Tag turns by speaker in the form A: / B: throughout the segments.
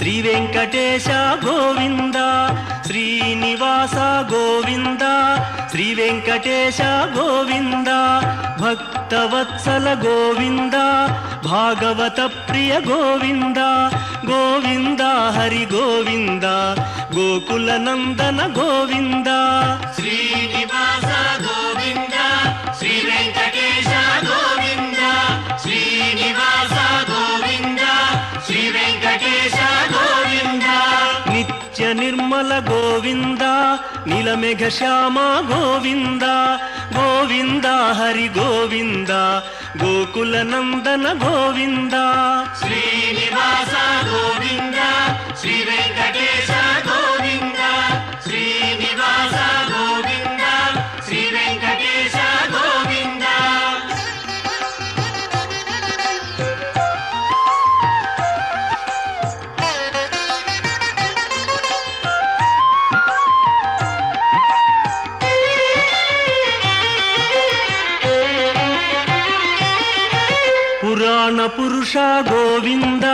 A: శ్రీ వెంకటేశ గోవింద, శ్రీనివాస గోవింద, శ్రీ వెంకటేశ గోవింద, భక్తవత్సల గోవింద, భాగవత ప్రియ గోవింద, గోవింద హరి గోవింద, గోకుల నందన గోవింద.
B: శ్రీనివాస గోవింద, శ్రీ వెంకటేశ గోవింద, శ్రీనివాస గోవింద, శ్రీ వెంకటేశ గోవింద.
A: నిత్య నిర్మల గోవింద, నీలమేఘ శ్యామ గోవింద, గోవింద హరి గోవింద, గోకుల నందన గోవింద.
B: శ్రీనివాస గోవింద, శ్రీ వెంకటేశ గోవింద, శ్రీనివాస గోవింద, శ్రీ వెంకటేశ గోవింద.
A: పురాణ పురుష గోవింద,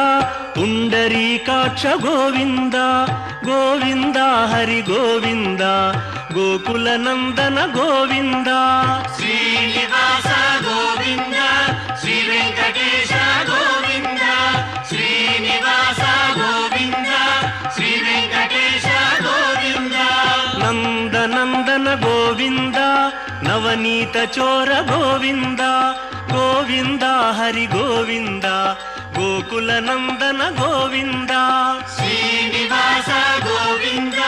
A: పుండరీకాక్ష గోవింద, గోవింద హరి గోవింద, గోకుల నందన గోవింద.
B: శ్రీనివాస గోవింద, శ్రీ వెంకటేశ గోవింద, శ్రీనివాస గోవింద, శ్రీ వెంకటేశ గోవింద.
A: నందనందన గోవింద, నవనీత చోర గోవింద, గోవింద హరి గోవింద, గోకుల నందన గోవింద.
B: శ్రీనివాస గోవింద,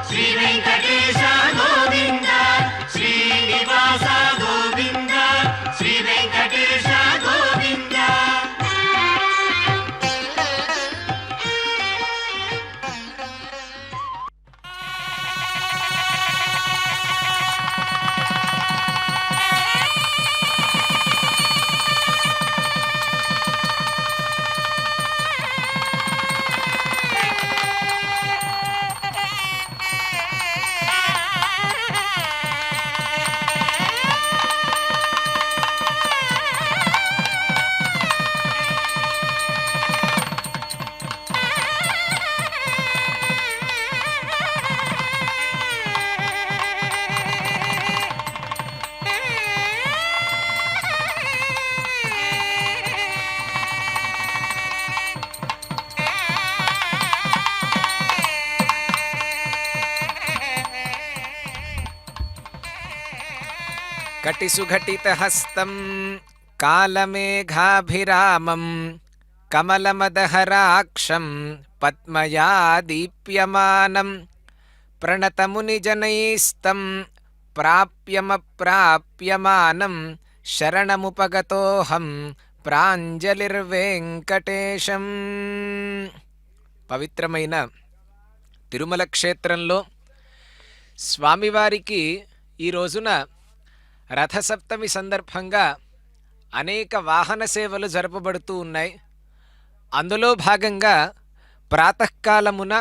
B: శ్రీ వెంకటేశ గోవింద, శ్రీనివాస గోవింద, శ్రీ వెంకటేశ గోవింద.
C: కటిసుఘటితహస్తం కాలమేఘాభిరామం కమలమదహరాక్షం పద్మయా దీప్యమానం ప్రణతమునిజనైస్తం ప్రాప్యమప్రాప్యమానం శరణముపగతోహం ప్రాంజలిర్వేంకటేశం. పవిత్రమైన తిరుమల క్షేత్రంలో స్వామివారికి ఈ రోజున రథసప్తమి సందర్భంగా అనేక వాహన సేవలు జరపబడుతూ ఉన్నాయి. అందులో భాగంగా ప్రాతకాలమున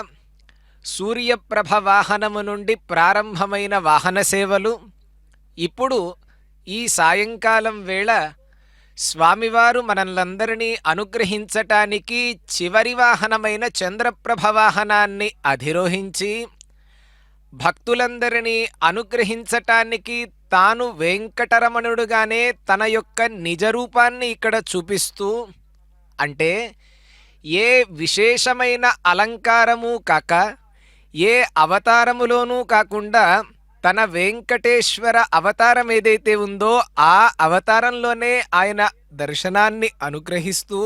C: సూర్యప్రభ వాహనము నుండి ప్రారంభమైన వాహన సేవలు, ఇప్పుడు ఈ సాయంకాలం వేళ స్వామివారు మనల్నందరినీ అనుగ్రహించటానికి చివరి వాహనమైన చంద్రప్రభ వాహనాన్ని అధిరోహించి భక్తులందరినీ అనుగ్రహించటానికి తాను వెంకటరమణుడుగానే తన యొక్క నిజరూపాన్ని ఇక్కడ చూపిస్తూ, అంటే ఏ విశేషమైన అలంకారము కాక ఏ అవతారములోనూ కాకుండా తన వెంకటేశ్వర అవతారం ఏదైతే ఉందో ఆ అవతారంలోనే ఆయన దర్శనాన్ని అనుగ్రహిస్తూ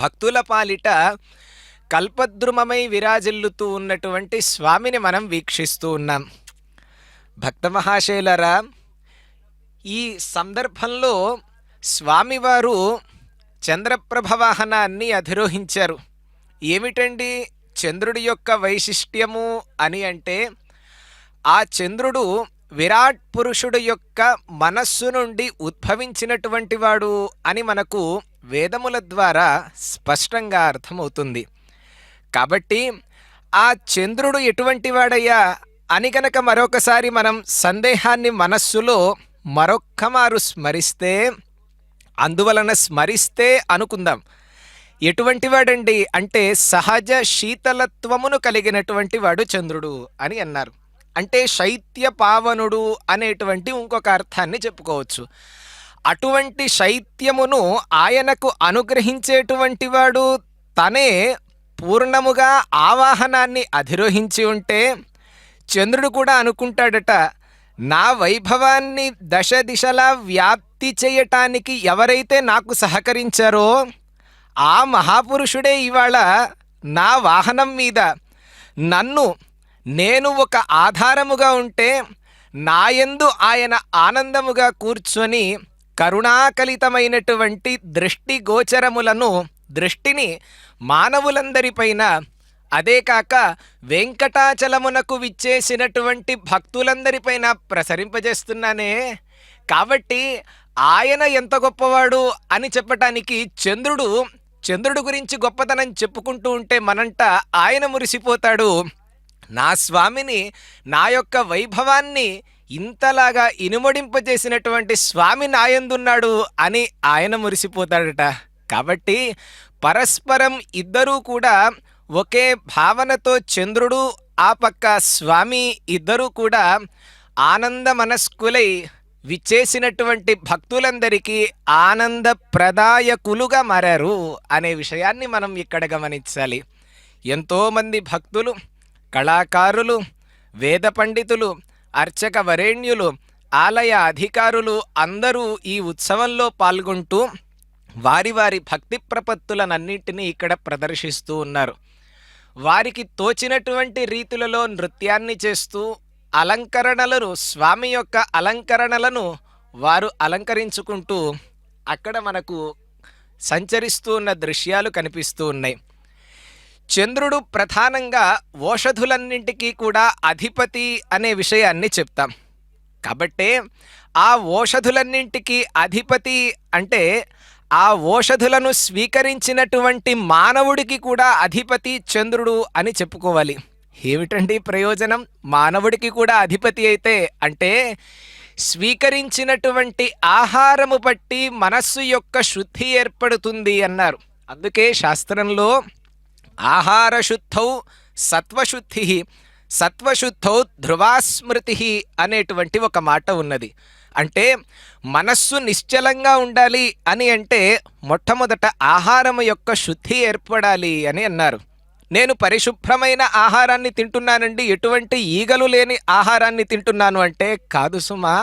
C: భక్తుల పాలిట కల్పద్రుమమై విరాజిల్లుతూ ఉన్నటువంటి స్వామిని మనం వీక్షిస్తూ ఉన్నాం. భక్త మహాశయులరా, ఈ సందర్భంలో స్వామివారు చంద్రప్రభ వాహనాన్ని అధిరోహించారు. ఏమిటండి చంద్రుడి యొక్క వైశిష్ట్యము అని అంటే, ఆ చంద్రుడు విరాట్ పురుషుడు యొక్క మనస్సు నుండి ఉద్భవించినటువంటి వాడు అని మనకు వేదముల ద్వారా స్పష్టంగా అర్థమవుతుంది. కాబట్టి ఆ చంద్రుడు ఎటువంటి వాడయ్యా అని గనక మరొకసారి మనం సందేహాన్ని మనస్సులో మరొక్కమారు స్మరిస్తే, అందువలన స్మరిస్తే అనుకుందాం, ఎటువంటి వాడండి అంటే సహజ శీతలత్వమును కలిగినటువంటి వాడు చంద్రుడు అని అన్నారు. అంటే శైత్య పావనుడు అనేటువంటి ఇంకొక అర్థాన్ని చెప్పుకోవచ్చు. అటువంటి శైత్యమును ఆయనకు అనుగ్రహించేటువంటి వాడు తనే పూర్ణముగా ఆవాహనాన్ని అధిరోహించి ఉంటే చంద్రుడు కూడా అనుకుంటాడట, నా వైభవాన్ని దశ దిశలా వ్యాప్తి చేయటానికి ఎవరైతే నాకు సహకరించారో ఆ మహాపురుషుడే ఇవాళ నా వాహనం మీద నేను ఒక ఆధారముగా ఉంటే నాయందు ఆయన ఆనందముగా కూర్చొని కరుణాకలితమైనటువంటి దృష్టిని మానవులందరిపైన, అదే కాక వెంకటాచలమునకు విచ్చేసినటువంటి భక్తులందరిపైన ప్రసరింపజేస్తున్నానే. కాబట్టి ఆయన ఎంత గొప్పవాడు అని చెప్పటానికి చంద్రుడు గురించి గొప్పతనం చెప్పుకుంటూ ఉంటే మనంట ఆయన మురిసిపోతాడు. నా స్వామిని, నా యొక్క వైభవాన్ని ఇంతలాగా ఇనుమడింపజేసినటువంటి స్వామి నాయందున్నాడు అని ఆయన మురిసిపోతాడట. కాబట్టి పరస్పరం ఇద్దరూ కూడా ఒకే భావనతో చంద్రుడు ఆ పక్క స్వామి ఇద్దరూ కూడా ఆనంద మనస్కులై విచ్చేసినటువంటి భక్తులందరికీ ఆనందప్రదాయకులుగా మారారు అనే విషయాన్ని మనం ఇక్కడ గమనించాలి. ఎంతోమంది భక్తులు, కళాకారులు, వేద పండితులు, అర్చక వరేణ్యులు, ఆలయ అధికారులు అందరూ ఈ ఉత్సవంలో పాల్గొంటూ వారి వారి భక్తి ప్రపత్తులనన్నింటినీ ఇక్కడ ప్రదర్శిస్తూ ఉన్నారు. వారికి తోచినటువంటి రీతులలో నృత్యాన్ని చేస్తూ స్వామి యొక్క అలంకరణలను వారు అలంకరించుకుంటూ అక్కడ మనకు సంచరిస్తూ ఉన్న దృశ్యాలు కనిపిస్తూ ఉన్నాయి. చంద్రుడు ప్రధానంగా ఓషధులన్నింటికీ కూడా అధిపతి అనే విషయాన్ని చెప్తాం. కాబట్టే ఆ ఓషధులన్నింటికీ అధిపతి అంటే ఆ ఓషధులను స్వీకరించినటువంటి మానవుడికి కూడా అధిపతి చంద్రుడు అని చెప్పుకోవాలి. ఏమిటండి ప్రయోజనం? మానవుడికి కూడా అధిపతి అయితే అంటే స్వీకరించినటువంటి ఆహారము బట్టి మనస్సు యొక్క శుద్ధి ఏర్పడుతుంది అన్నారు. అందుకే శాస్త్రంలో ఆహార శుద్ధౌ సత్వశుద్ధి, సత్వశుద్ధౌ ధ్రువాస్మృతి అనేటువంటి ఒక మాట ఉన్నది. అంటే మనస్సు నిశ్చలంగా ఉండాలి అని అంటే మొట్టమొదట ఆహారం యొక్క శుద్ధి ఏర్పడాలి అని అన్నారు. నేను పరిశుభ్రమైన ఆహారాన్ని తింటున్నానండి, ఎటువంటి ఈగలు లేని ఆహారాన్ని తింటున్నాను అంటే కాదు సుమా.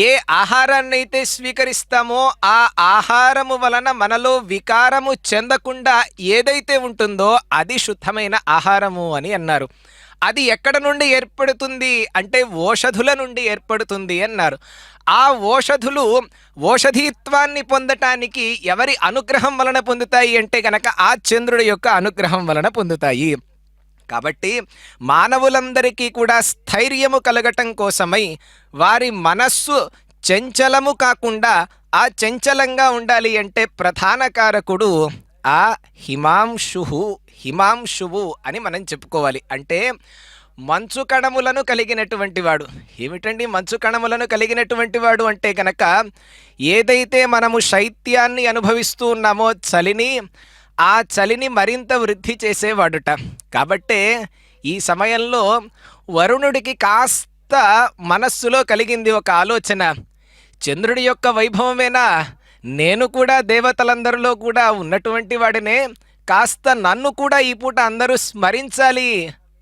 C: ఏ ఆహారాన్ని అయితే స్వీకరిస్తామో ఆ ఆహారము వలన మనలో వికారము చెందకుండా ఏదైతే ఉంటుందో అది శుద్ధమైన ఆహారము అని అన్నారు. అది ఎక్కడ నుండి ఏర్పడుతుంది అంటే ఓషధుల నుండి ఏర్పడుతుంది అన్నారు. ఆ ఓషధులు ఓషధీత్వాన్ని పొందటానికి ఎవరి అనుగ్రహం వలన పొందుతాయి అంటే గనక ఆ చంద్రుడి యొక్క అనుగ్రహం వలన పొందుతాయి. కాబట్టి మానవులందరికీ కూడా స్థైర్యము కలగటం కోసమై వారి మనస్సు చంచలము కాకుండా ఆ చంచలంగా ఉండాలి అంటే ప్రధాన కారకుడు ఆ హిమాంశువు అని మనం చెప్పుకోవాలి. అంటే మంచు కణములను కలిగినటువంటి వాడు. ఏమిటండి మంచు కణములను కలిగినటువంటి వాడు అంటే గనక ఏదైతే మనము శైత్యాన్ని అనుభవిస్తూ ఉన్నామో ఆ చలిని మరింత వృద్ధి చేసేవాడుట. కాబట్టే ఈ సమయంలో వరుణుడికి కాస్త మనస్సులో కలిగింది ఒక ఆలోచన, చంద్రుడి యొక్క వైభవమేనా, నేను కూడా దేవతలందరిలో కూడా ఉన్నటువంటి వాడినే, కాస్త నన్ను కూడా ఈ పూట అందరూ స్మరించాలి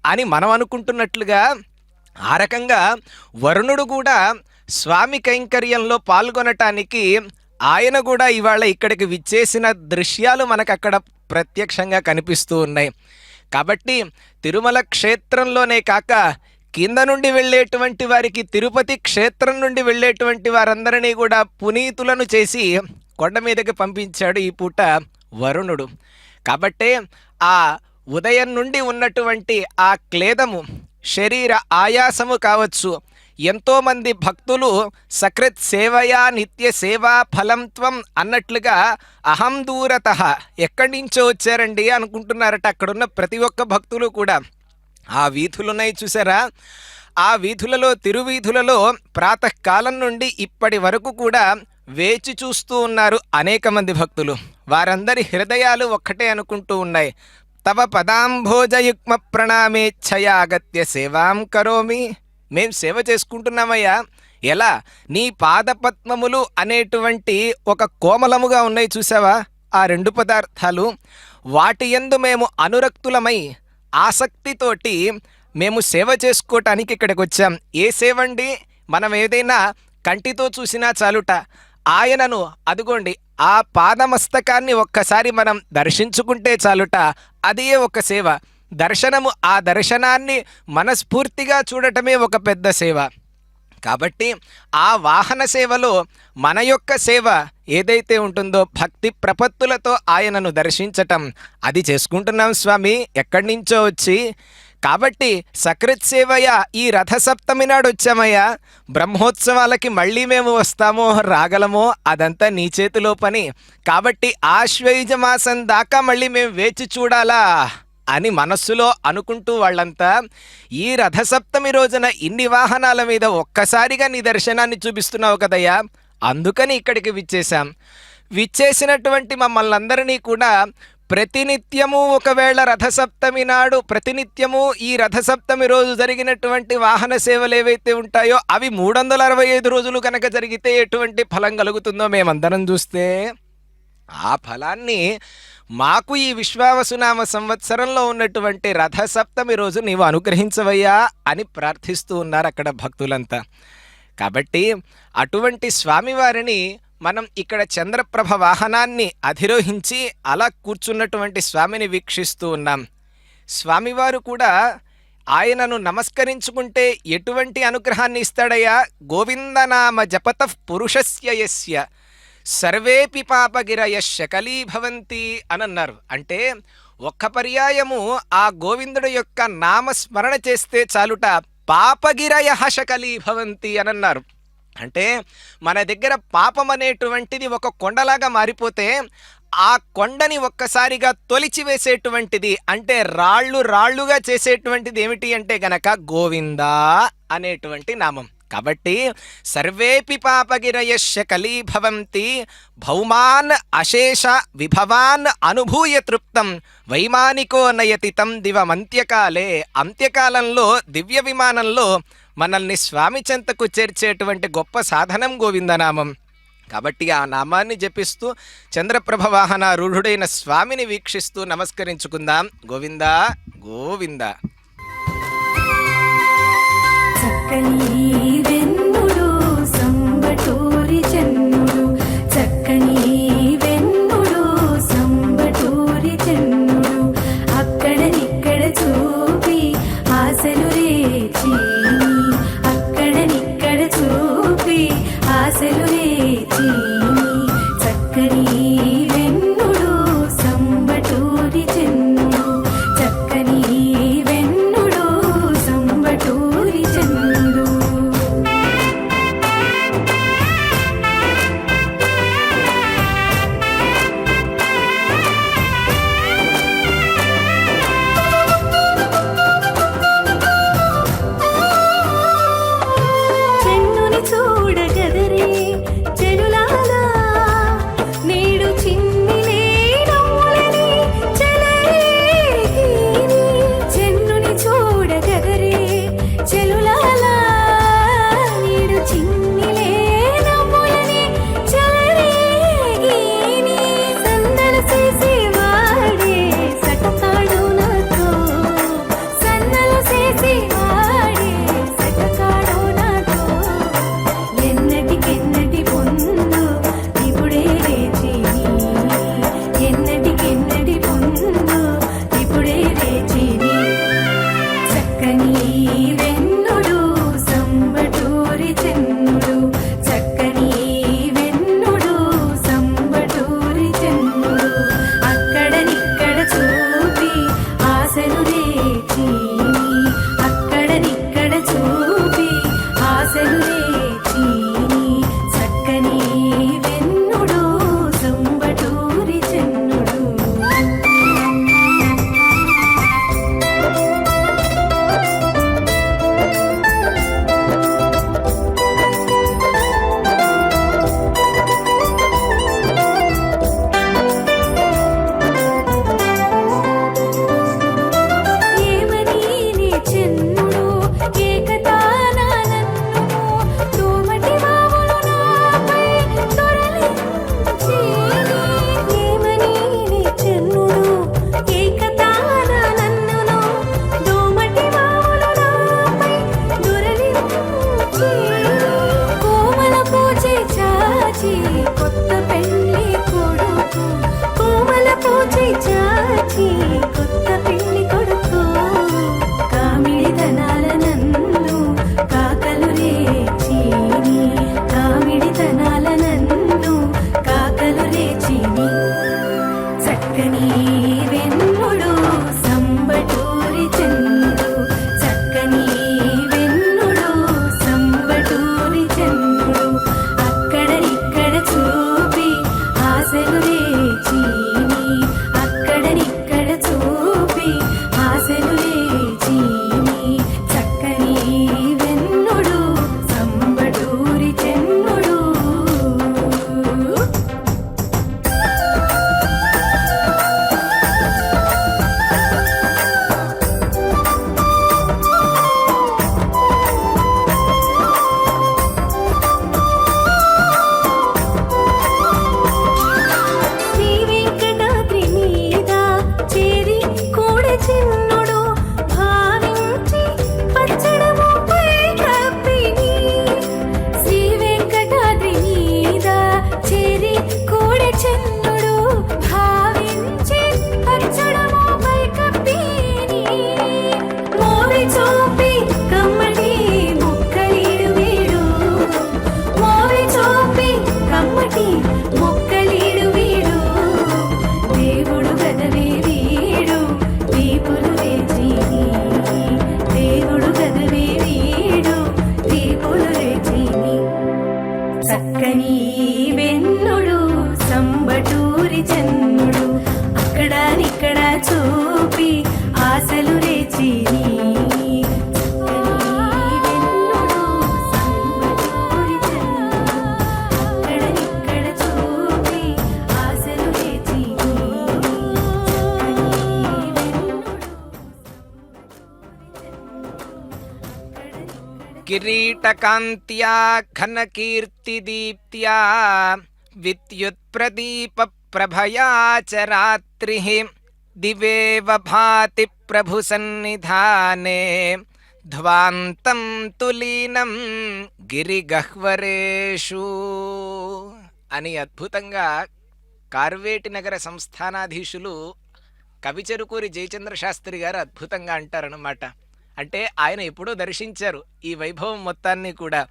C: అని మనం అనుకుంటున్నట్లుగా ఆ రకంగా వరుణుడు కూడా స్వామి కైంకర్యంలో పాల్గొనటానికి ఆయన కూడా ఇవాళ ఇక్కడికి విచ్చేసిన దృశ్యాలు మనకు అక్కడ ప్రత్యక్షంగా కనిపిస్తూ ఉన్నాయి. కాబట్టి తిరుమల క్షేత్రంలోనే కాక కింద నుండి వెళ్ళేటువంటి వారికి తిరుపతి క్షేత్రం నుండి వెళ్ళేటువంటి వారందరినీ కూడా పునీతులను చేసి కొండ మీదకి పంపించాడు ఈ పూట వరుణుడు. కాబట్టే ఆ ఉదయం నుండి ఉన్నటువంటి ఆ క్లేదము, శరీర ఆయాసము కావచ్చు, ఎంతోమంది భక్తులు సకృత్ సేవయా నిత్య సేవా ఫలం త్వం అన్నట్లుగా అహం దూరత ఎక్కడి నుంచో వచ్చారండి అనుకుంటున్నారట అక్కడున్న ప్రతి ఒక్క భక్తులు కూడా. ఆ వీధులున్నాయి చూసారా, ఆ వీధులలో తిరువీధులలో ప్రాతకాలం నుండి ఇప్పటి వరకు కూడా వేచి చూస్తూ ఉన్నారు అనేక మంది భక్తులు. వారందరి హృదయాలు ఒక్కటే అనుకుంటూ ఉన్నాయి, తవ పదాంభోజయుగ్మ ప్రణామేచ్ఛయాగత్య సేవాం కరోమి. మేం సేవ చేసుకుంటున్నామయ్యా. ఎలా? నీ పాదపద్మములు అనేటువంటి ఒక కోమలముగా ఉన్నాయి చూసావా ఆ రెండు పదార్థాలు, వాటి యందు మేము అనురక్తులమై ఆసక్తితోటి మేము సేవ చేసుకోవటానికి ఇక్కడికి వచ్చాం. ఏ సేవ అండి? మనం ఏదైనా కంటితో చూసినా చాలుట, ఆయనను అదుగోండి ఆ పాదమస్తకాన్ని ఒక్కసారి మనం దర్శించుకుంటే చాలుట, అదే ఒక సేవ. దర్శనము, ఆ దర్శనాన్ని మనస్ఫూర్తిగా చూడటమే ఒక పెద్ద సేవ. కాబట్టి ఆ వాహన సేవలో మన యొక్క సేవ ఏదైతే ఉంటుందో భక్తి ప్రపత్తులతో ఆయనను దర్శించటం, అది చేసుకుంటున్నాం స్వామి ఎక్కడి నుంచో వచ్చి. కాబట్టి సకృత్ సేవయ ఈ రథసప్తమి నాడు వచ్చామయ్యా. బ్రహ్మోత్సవాలకి మళ్ళీ మేము వస్తామో రాగలమో అదంతా నీ చేతిలో పని. కాబట్టి ఆశ్వయుజ మాసం దాకా మళ్ళీ మేము వేచి చూడాలా అని మనస్సులో అనుకుంటూ వాళ్ళంతా ఈ రథసప్తమి రోజున ఇన్ని వాహనాల మీద ఒక్కసారిగా నీ దర్శనాన్ని చూపిస్తున్నావు కదయ్యా, అందుకని ఇక్కడికి విచ్చేశాం. విచ్చేసినటువంటి మమ్మల్ని అందరినీ కూడా ప్రతినిత్యము ఒకవేళ రథసప్తమి నాడు ప్రతినిత్యము ఈ రథసప్తమి రోజు జరిగినటువంటి వాహన సేవలు ఏవైతే ఉంటాయో అవి 365 రోజులు కనుక జరిగితే ఎటువంటి ఫలం కలుగుతుందో మేమందరం చూస్తే, ఆ ఫలాన్ని మాకు ఈ విశ్వావసునామ సంవత్సరంలో ఉన్నటువంటి రథసప్తమి రోజు నీవు అనుగ్రహించవయ్యా అని ప్రార్థిస్తూ ఉన్నారు అక్కడ భక్తులంతా. కాబట్టి అటువంటి స్వామివారిని మనం ఇక్కడ చంద్రప్రభ వాహనాన్ని అధిరోహించి అలా కూర్చున్నటువంటి స్వామిని వీక్షిస్తూ ఉన్నాం. స్వామివారు కూడా ఆయనను నమస్కరించుకుంటే ఎటువంటి అనుగ్రహాన్ని ఇస్తాడయ్యా? గోవిందనామ జపతః పురుషస్య యస్య సర్వేపి పాపగిరయ శకలీభవంతి అని అన్నారు. అంటే ఒక్క పర్యాయము ఆ గోవిందుడు యొక్క నామస్మరణ చేస్తే చాలుట పాపగిరయ శకలీభవంతి అని అన్నారు. అంటే మన దగ్గర పాపం అనేటువంటిది ఒక కొండలాగా మారిపోతే ఆ కొండని ఒక్కసారిగా తొలిచివేసేటువంటిది, అంటే రాళ్ళుగా చేసేటువంటిది ఏమిటి అంటే గనక గోవిందా అనేటువంటి నామం. కాబట్టి సర్వేపి పాపగిరయశ్య కలీభవంతి భౌమాన్ అశేష విభవాన్ అనుభూయ తృప్తం వైమానికో నయతి తం దివమంత్యకాలే. అంత్యకాలంలో దివ్య విమానంలో మనల్ని స్వామి చెంతకు చేర్చేటువంటి గొప్ప సాధనం గోవిందనామం. కాబట్టి ఆ నామాన్ని జపిస్తూ చంద్రప్రభ వాహన రూఢుడైన స్వామిని వీక్షిస్తూ నమస్కరించుకుందాం. గోవిందా గోవిందా.
D: చక్కని వెన్నుడు సంబటూరి చెన్నుడు, చక్కని వెన్నుడు సంబటూరి చెన్నుడు, అక్కడనిక్కడ చూపి ఆశలు రేచి, అక్కడనిక్కడ చూపి ఆశలు రేచి, చక్కని వెన్నుడు సంబటూరి చెన్నుడు, చక్కని వెన్నుడు సంబటూరి చెన్నుడు. ఆశలులే చీని చక్కని వెన్నుడు సంబటూరి చెన్నుడు. శ్రీ వెంకటాద్రి మీద చేరి కూడ చిన్నుడు భావించి పచ్చడము పై కప్పిని. శ్రీ వెంకటాద్రి మీద చేరి కూడ చిన్నుడు భావించి పచ్చడము పై కప్పిని. మోవి చూపి కమ్మటి ముక్కలీడు వీడు, మోవి చూపి కమ్మటి ముక్కలీడు వీడు. దేవుడు గదవే వీడు దీపులు రేచిని, దేవుడు గదవే వీడు దీపులు రేచిని. చక్కని వెన్నుడు సంబటూరి చెన్నుడు అక్కడానిక్కడ చూపి ఆశలు రేచిని. చక్కని వెన్నుడు సంబటూరి చెన్నుడు అక్కడనిక్కడ చూపి ఆశలు రేచిని.
C: కిరీటకాంత్యా ఘనకీర్తిదీప్త్యా విద్యుత్ప్రదీప ప్రభయా చ రాత్రిః దివేవ భాతి ప్రభు సన్నిధానే ధ్వాంతం తులీనం గిరిగహ్వరేషు అని అద్భుతంగా కార్వేటి నగర సంస్థానాధీశులు కవిచెరుకూరి జయచంద్ర శాస్త్రి గారు అద్భుతంగా అంటారనమాట. అంటే ఆయన ఎప్పుడో దర్శించారు ఈ వైభవం మొత్తాన్ని కూడా.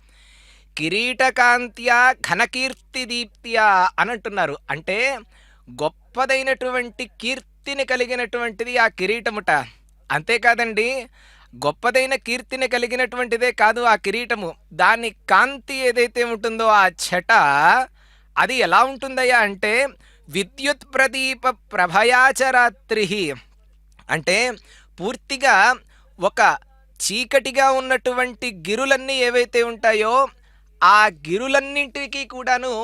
C: కిరీటకాంత్యా ఘనకీర్తి దీప్త్యా అని అంటున్నారు. అంటే గొప్పదైనటువంటి కీర్తిని కలిగినటువంటిది ఆ కిరీటముట. అంతేకాదండి, గొప్పదైన కీర్తిని కలిగినటువంటిదే కాదు ఆ కిరీటము, దాని కాంతి ఏదైతే ఉంటుందో ఆ ఛట అది ఎలా ఉంటుందయ్యా అంటే విద్యుత్ ప్రదీప ప్రభయాచరాత్రి. అంటే పూర్తిగా ఒక చీకటిగా ఉన్నటువంటి గిరులన్నీ ఏవైతే ఉంటాయో ఆ గిరులన్నింటికి కూడాను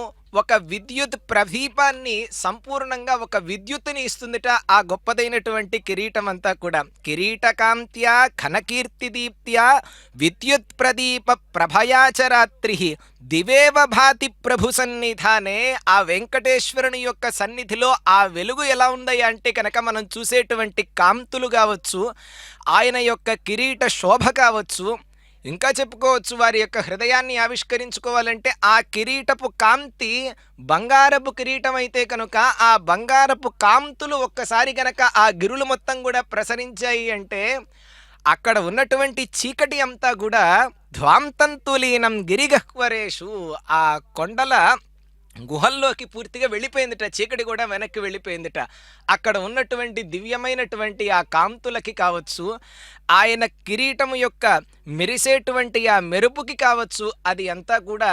C: ఒక విద్యుత్ ప్రదీపాన్ని, సంపూర్ణంగా ఒక విద్యుత్తుని ఇస్తుందిట ఆ గొప్పదైనటువంటి కిరీటం అంతా కూడా. కిరీటకాంత్యా ఘనకీర్తిదీప్త్యా విద్యుత్ ప్రదీప ప్రభయాచరాత్రి దివేవ భాతి ప్రభు సన్నిధానే. ఆ వెంకటేశ్వరుని యొక్క సన్నిధిలో ఆ వెలుగు ఎలా ఉందయ్యా అంటే కనుక మనం చూసేటువంటి కాంతులు కావచ్చు, ఆయన యొక్క కిరీట శోభ కావచ్చు, ఇంకా చెప్పుకోవచ్చు వారి యొక్క హృదయాన్ని ఆవిష్కరించుకోవాలంటే ఆ కిరీటపు కాంతి బంగారపు కిరీటం అయితే కనుక ఆ బంగారపు కాంతులు ఒక్కసారి కనుక ఆ గిరులు మొత్తం కూడా ప్రసరించాయి అంటే అక్కడ ఉన్నటువంటి చీకటి అంతా కూడా ధ్వాంతంతులీనం గిరిగహ్వరేషు, ఆ కొండల గుహల్లోకి పూర్తిగా వెళ్ళిపోయిందిట, చీకటి కూడా వెనక్కి వెళ్ళిపోయిందిట. అక్కడ ఉన్నటువంటి దివ్యమైనటువంటి ఆ కాంతులకి కావచ్చు, ఆయన కిరీటము యొక్క మెరిసేటువంటి ఆ మెరుపుకి కావచ్చు, అది అంతా కూడా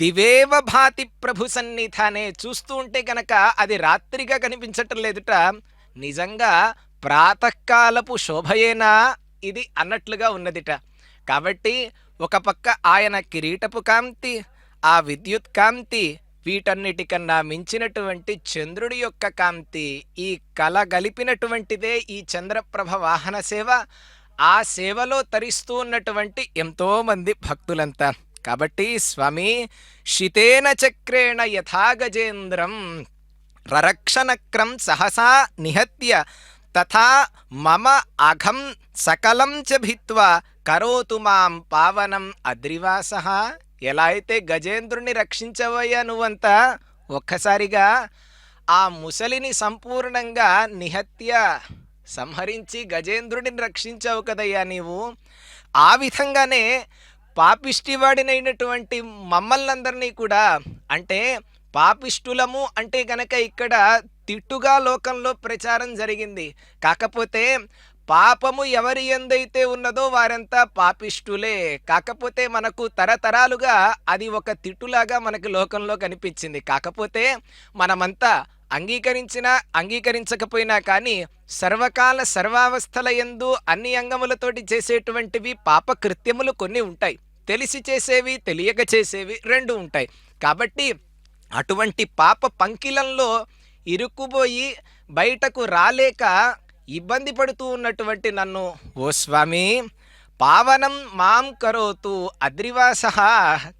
C: దివేవ భాతి ప్రభు సన్నిధానే. చూస్తూ ఉంటే కనుక అది రాత్రిగా కనిపించటం లేదుట, నిజంగా ప్రాతకాలపు శోభయేనా ఇది అన్నట్లుగా ఉన్నదిట. కాబట్టి ఒక పక్క ఆయన కిరీటపు కాంతి, ఆ విద్యుత్ కాంతి, వీటన్నిటికన్నా మించినటువంటి చంద్రుడి యొక్క కాంతి, ఈ కల గలిపినటువంటిదే ఈ చంద్రప్రభ వాహన సేవ. ఆ సేవలో తరిస్తూ ఉన్నటువంటి ఎంతోమంది భక్తులంతా. కాబట్టి స్వామి శితేన చక్రేణ యథా గజేంద్రం రరక్షణక్రం సహసా నిహత్య తథా మమ అఘం సకలం చ భిత్వా కరోతు మాం పావనం అద్రివాసః. ఎలా అయితే గజేంద్రుని రక్షించవయ్యా నువ్వంతా, ఒక్కసారిగా ఆ ముసలిని సంపూర్ణంగా నిహత్య సంహరించి గజేంద్రుడిని రక్షించావు కదయ్యా నీవు. ఆ విధంగానే పాపిష్టివాడినైనటువంటి మమ్మల్నందరినీ కూడా, అంటే పాపిష్టులము అంటే గనక ఇక్కడ తిట్టుగా లోకంలో ప్రచారం జరిగింది. కాకపోతే పాపము ఎవరి యందైతే ఉన్నదో వారంతా పాపిష్టులే. కాకపోతే మనకు తరతరాలుగా అది ఒక తిట్టులాగా మనకి లోకంలో కనిపించింది. కాకపోతే మనమంతా అంగీకరించినా అంగీకరించకపోయినా కానీ సర్వకాల సర్వావస్థల యందు అన్ని అంగములతోటి చేసేటువంటివి పాపకృత్యములు కొన్ని ఉంటాయి. తెలిసి చేసేవి, తెలియక చేసేవి రెండు ఉంటాయి. కాబట్టి అటువంటి పాప పంకిలంలో ఇరుక్కుపోయి బయటకు రాలేక ఇబ్బంది పడుతూ ఉన్నటువంటి నన్ను, ఓ స్వామి పావనం మాం కరోతు అద్రివాస.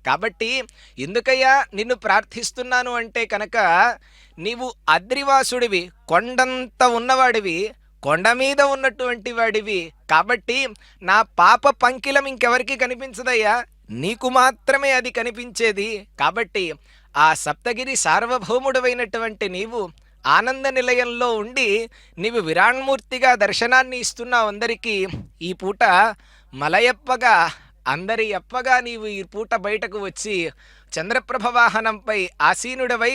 C: కాబట్టి ఎందుకయ్యా నిన్ను ప్రార్థిస్తున్నాను అంటే కనుక నీవు అద్రివాసుడివి, కొండంత ఉన్నవాడివి, కొండ మీద ఉన్నటువంటి వాడివి. కాబట్టి నా పాప పంకిలం ఇంకెవరికి కనిపించదయ్యా, నీకు మాత్రమే అది కనిపించేది. కాబట్టి ఆ సప్తగిరి సార్వభౌముడవైనటువంటి నీవు ఆనంద నిలయంలో ఉండి నీవు విరాణ్మూర్తిగా దర్శనాన్ని ఇస్తున్నావు అందరికీ. ఈ పూట మలయప్పగా, అందరి అప్పగా నీవు ఈ పూట బయటకు వచ్చి చంద్రప్రభ వాహనంపై ఆసీనుడవై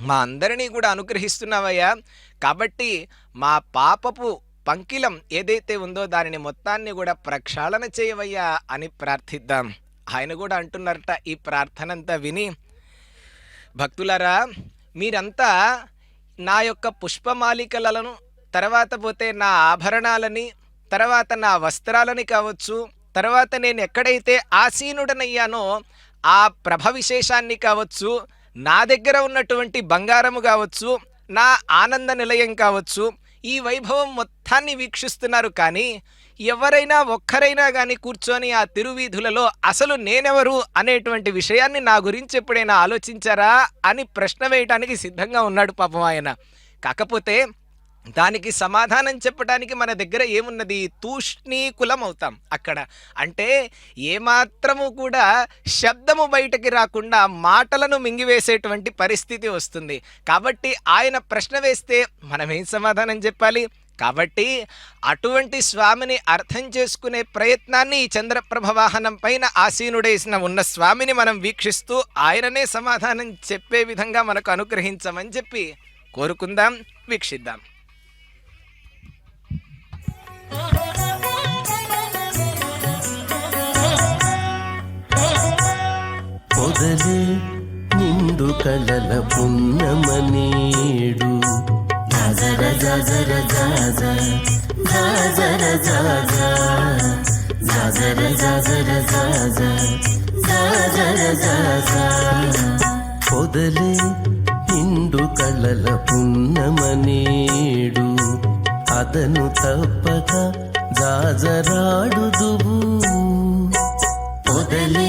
C: మా అందరినీ కూడా అనుగ్రహిస్తున్నావయ్యా. కాబట్టి మా పాపపు పంకిలం ఏదైతే ఉందో దానిని మొత్తాన్ని కూడా ప్రక్షాళన చేయవయ్యా అని ప్రార్థిద్దాం. ఆయన కూడా అంటున్నారట ఈ ప్రార్థనంతా విని, భక్తులారా మీరంతా నా యొక్క పుష్పమాలికలను, తర్వాత పోతే నా ఆభరణాలని, తర్వాత నా వస్త్రాలని కావచ్చు, తర్వాత నేను ఎక్కడైతే ఆసీనుడనయ్యానో ఆ ప్రభ విశేషాన్ని కావచ్చు, నా దగ్గర ఉన్నటువంటి బంగారము కావచ్చు, నా ఆనంద నిలయం కావచ్చు, ఈ వైభవం మొత్తాన్ని వీక్షిస్తున్నారు. కానీ ఎవరైనా ఒక్కరైనా కానీ కూర్చొని ఆ తిరువీధులలో అసలు నేనెవరు అనేటువంటి విషయాన్ని నా గురించి ఎప్పుడైనా ఆలోచించారా అని ప్రశ్న వేయటానికి సిద్ధంగా ఉన్నాడు పాపం ఆయన. కాకపోతే దానికి సమాధానం చెప్పడానికి మన దగ్గర ఏమున్నది? తూష్ణీకులం అవుతాం అక్కడ. అంటే ఏమాత్రము కూడా శబ్దము బయటకి రాకుండా మాటలను మింగివేసేటువంటి పరిస్థితి వస్తుంది. కాబట్టి ఆయన ప్రశ్న వేస్తే మనం ఏం సమాధానం చెప్పాలి? కాబట్టి అటువంటి స్వామిని అర్థం చేసుకునే ప్రయత్నాన్ని ఈ చంద్రప్రభ వాహనం పైన ఆసీనుడేసిన ఉన్న స్వామిని మనం వీక్షిస్తూ ఆయననే సమాధానం చెప్పే విధంగా మనకు అనుగ్రహించమని చెప్పి కోరుకుందాం, వీక్షిద్దాం.
E: పొదలే నిండు కలల పున్నమనేడు జాజర జాజర జాజ జాజర జాజ జాజర జాజర జాజ జాజర జాజ. పొదలే నిండు కలల పున్నమనేడు అదను తప్పక జాజరాడుదువు. పొదలే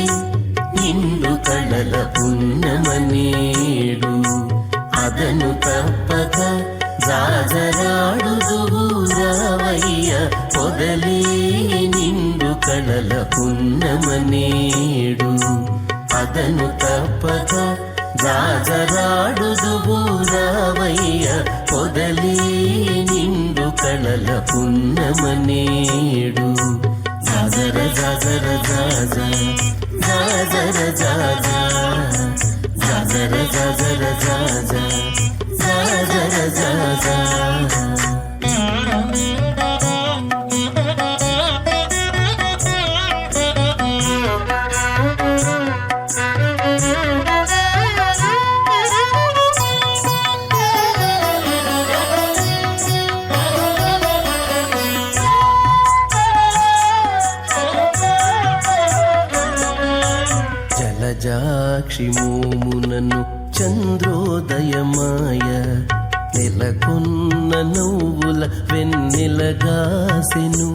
E: నిండు కళల పున్నమనేడు అదను తప్పక జాజరాడుదువు రావయ్య. పొదలే నిండు కళల పున్నమనేడు అదను తప్పక జాజరాడుదువు రావయ్య. పొదలే నిండు కళల పున్నమనేడు జాజర జాజర జాజ జాజర జాజ జాజర జాజర జాజ జాజర జాజ. జలజాక్షి మోమునను చంద్రోదయమాయ నెలకొన్న నవ్వుల వెన్నెలగాసెను.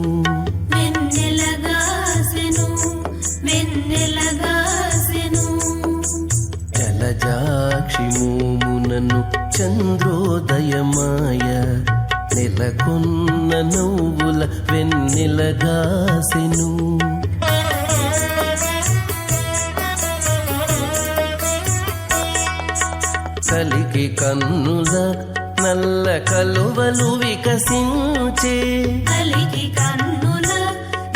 E: జలజాక్షి మోమునను చంద్రోదయమాయ నెలకొన్న నవ్వుల వెన్నెలగాసెను. కలికి కన్నుల నల్ల కలువలు వికసించే. కలికి కన్నుల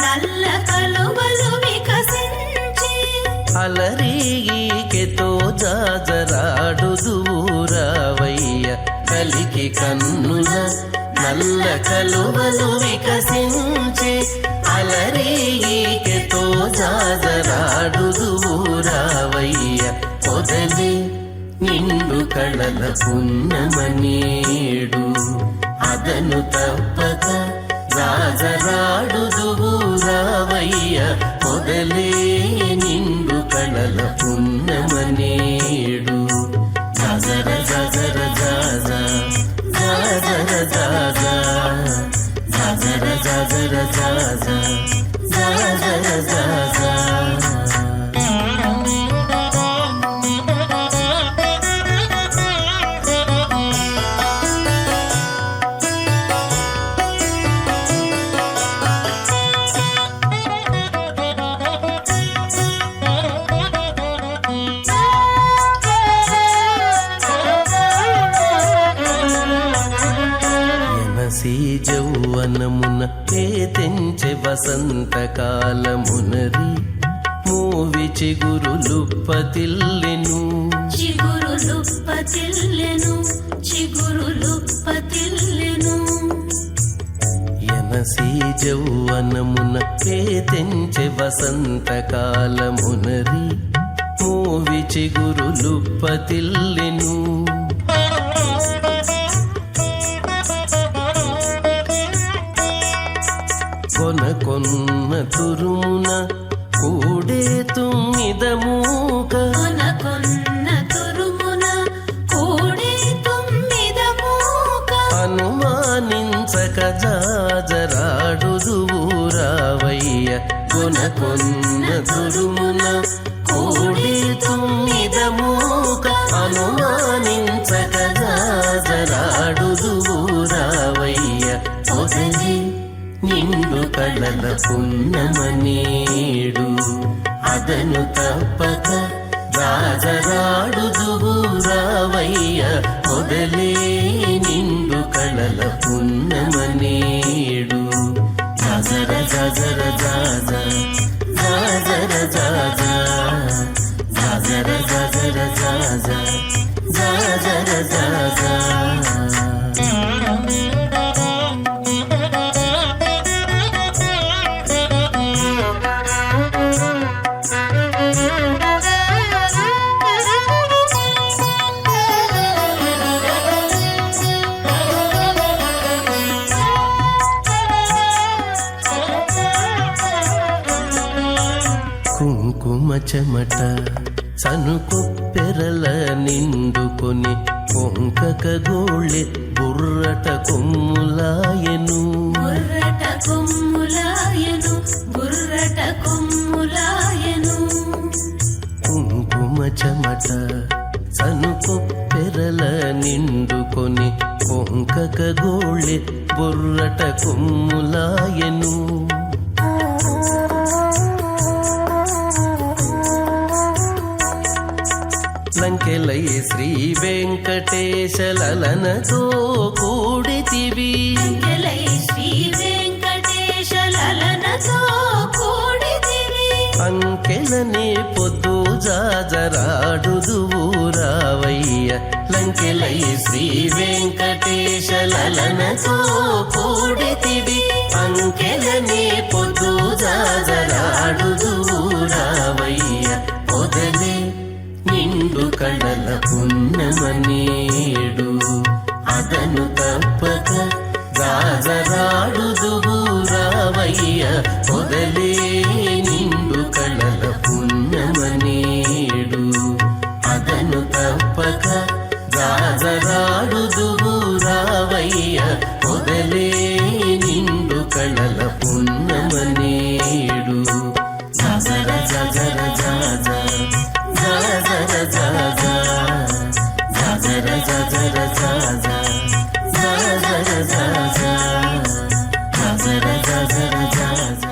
E: నల్ల కలువలు వికసించే. అలరీకెతో జాజరాడుదువు రావయ్య. కలికి కన్నుల నల్ల కలువలు వికసించే. అలరీకెతో జాజరాడుదువు రావయ్య. పొదలే నిండు కళల పున్నమనేడు అదను తప్పక రాజరాడుదువు రావయ్య పొదలే నిండు కళల పున్నమనేడు జాజర జాజర జాజా జాజర జాజా జాజర జాజర జాజా జాజర జాజా జౌవనమున తెంచె వసంతకాలమునరి మూవి చిగురులుప్పతిల్లెను ఎనసి జౌవనమున తెంచె వసంతకాలమునరి మూవి చిగురులుప్పతిల్లెను కొన్న తురుమున కూడే తుమ్మిదమూక అనుమానించక జాజరాడుదువు రావయ్య కొన్న తురుమున కూడే తుమ్మిదమూక అనుమానించక జాజరాడుదువు రావయ్య పొదలి నిండు కళల పున్నమనేడు అదను తప్పక రాజరాడుదువు రావయ్య పొదలే నిండు కళల పున్నమనేడు జాజర జాజర జాజా జాజర జాజా జాజర జాజర జాజా జాజర జాజా కుంకుమ చెమట సనుకొప్పెరల నిండుకొని కొంకక గోళ్ళె బుర్రట కొమ్ములాయను కుంకుమ చెమట సనుకొప్పెరల నిండుకొని కొంకక గోళ్ళె బుర్రట కొమ్ములాయను లంకెలై శ్రీ వెంకటేశలలనతో కూడితివి అంకెలనే పొద్దు జాజరాడుదువు రావయ్య లంకెలై శ్రీ వెంకటేశలలనతో కూడితివి అంకెలనే పొద్దు జాజరాడుదువు రావయ్య పొదలే నిండు కళల పున్నమనేడు అదను తప్పక రాజరాడుదువు రావయ్య పొదలే నిండు కళల పున్నమనేడు అదను తప్పక రాజరాడుదువు రావయ్య పొదలే నిండు కళల పున్నమనేడు జాజర జాజర జాజా జాజర జాజా జాజర జాజర జాజా జాజర జాజా జాజర జాజర జాజా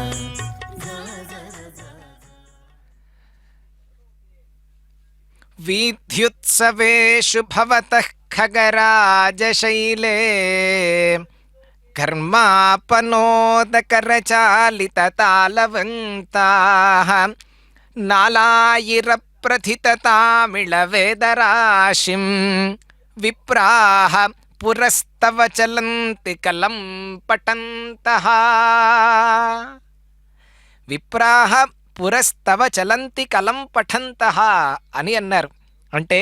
C: వీథ్యుత్సవేషు భవతః ఖగరాజశైలే కర్మాపనోదకరచాలితతాళవంతాః నాలాయిరప్రథితతామిళవేదరాశిం విప్రాః పురస్తవ చలంతి కలం పఠन्तః విప్రాః పురస్తవ చలంతి కలం పఠంతః అని అన్నారు. అంటే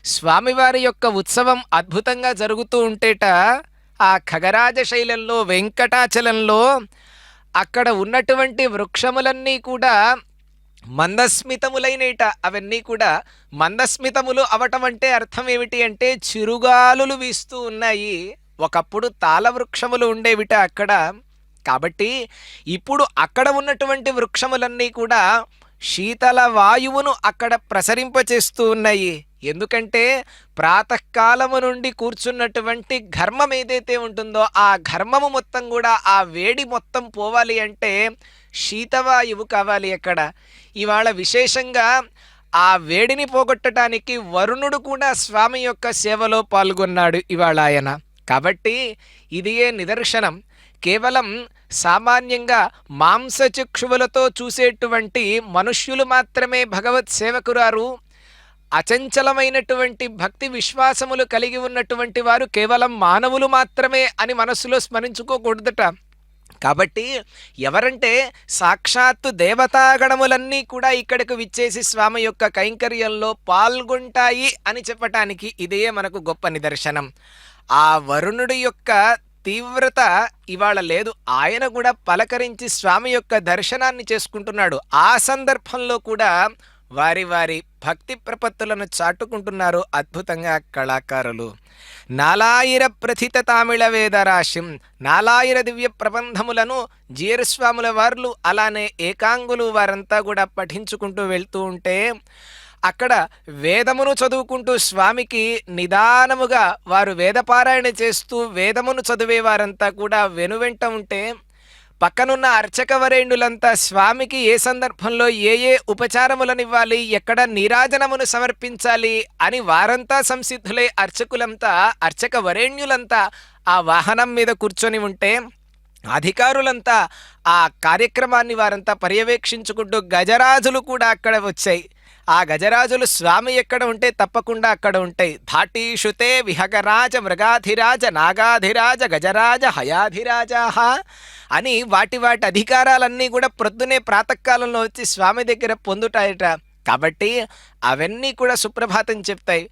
C: స్వామివారి యొక్క ఉత్సవం అద్భుతంగా జరుగుతూ ఉంటేట ఆ ఖగరాజ శైలంలో వెంకటాచలంలో అక్కడ ఉన్నటువంటి వృక్షములన్నీ కూడా మందస్మితములైనట. అవన్నీ కూడా మందస్మితములు అవటం అంటే అర్థం ఏమిటి అంటే చిరుగాలులు వీస్తూ ఉన్నాయి. ఒకప్పుడు తాళ వృక్షములు ఉండేవిట అక్కడ. కాబట్టి ఇప్పుడు అక్కడ ఉన్నటువంటి వృక్షములన్నీ కూడా శీతల వాయువును అక్కడ ప్రసరింపచేస్తూ ఉన్నాయి. ఎందుకంటే ప్రాతకాలము నుండి కూర్చున్నటువంటి ఘర్మం ఏదైతే ఉంటుందో ఆ ఘర్మము మొత్తం కూడా ఆ వేడి మొత్తం పోవాలి అంటే శీతవాయువు కావాలి అక్కడ. ఇవాళ విశేషంగా ఆ వేడిని పోగొట్టడానికి వరుణుడు కూడా స్వామి యొక్క సేవలో పాల్గొన్నాడు ఇవాళ ఆయన. కాబట్టి ఇదియే నిదర్శనం. కేవలం సామాన్యంగా మాంసచక్షువులతో చూసేటువంటి మనుష్యులు మాత్రమే భగవత్ సేవకురారు. అచంచలమైనటువంటి భక్తి విశ్వాసములు కలిగి ఉన్నటువంటి వారు కేవలం మానవులు మాత్రమే అని మనస్సులో స్మరించుకోకూడదట. కాబట్టి ఎవరంటే సాక్షాత్తు దేవతాగణములన్నీ కూడా ఇక్కడికి విచ్చేసి స్వామి యొక్క కైంకర్యంలో పాల్గొంటాయి అని చెప్పటానికి ఇదే మనకు గొప్ప నిదర్శనం. ఆ వరుణుడి యొక్క తీవ్రత ఇవాళ లేదు. ఆయన కూడా పలకరించి స్వామి యొక్క దర్శనాన్ని చేసుకుంటున్నాడు. ఆ సందర్భంలో కూడా వారి వారి భక్తి ప్రపత్తులను చాటుకుంటున్నారు అద్భుతంగా కళాకారులు. నాలాయిర ప్రథిత తామిళ వేదరాశిం, నాలాయిర దివ్య ప్రబంధములను జీరస్వాముల వార్లు అలానే ఏకాంగులు వారంతా కూడా పఠించుకుంటూ వెళ్తూ ఉంటే అక్కడ వేదమును చదువుకుంటూ స్వామికి నిదానముగా వారు వేదపారాయణ చేస్తూ వేదమును చదివేవారంతా కూడా వెనువెంట ఉంటే పక్కనున్న అర్చకవరేణులంతా స్వామికి ఏ సందర్భంలో ఏ ఏ ఉపచారములనివ్వాలి, ఎక్కడ నీరాజనమును సమర్పించాలి అని వారంతా సంసిద్ధులై అర్చకులంతా అర్చక వరేణ్యులంతా ఆ వాహనం మీద కూర్చొని ఉంటే అధికారులంతా ఆ కార్యక్రమాన్ని వారంతా పర్యవేక్షించుకుంటూ గజరాజులు కూడా అక్కడ వచ్చాయి. ఆ గజరాజులు స్వామి ఎక్కడ ఉంటే తప్పకుండా అక్కడ ఉంటాయి. ధాటీషుతే విహగరాజ మృగాధిరాజ నాగాధిరాజ గజరాజ హయాధిరాజాహ అని వాటి వాటి అధికారాలన్నీ కూడా ప్రొద్దునే ప్రాతకాలంలో వచ్చి స్వామి దగ్గర పొందుతాయట. కాబట్టి అవన్నీ కూడా సుప్రభాతం చెప్తాయి.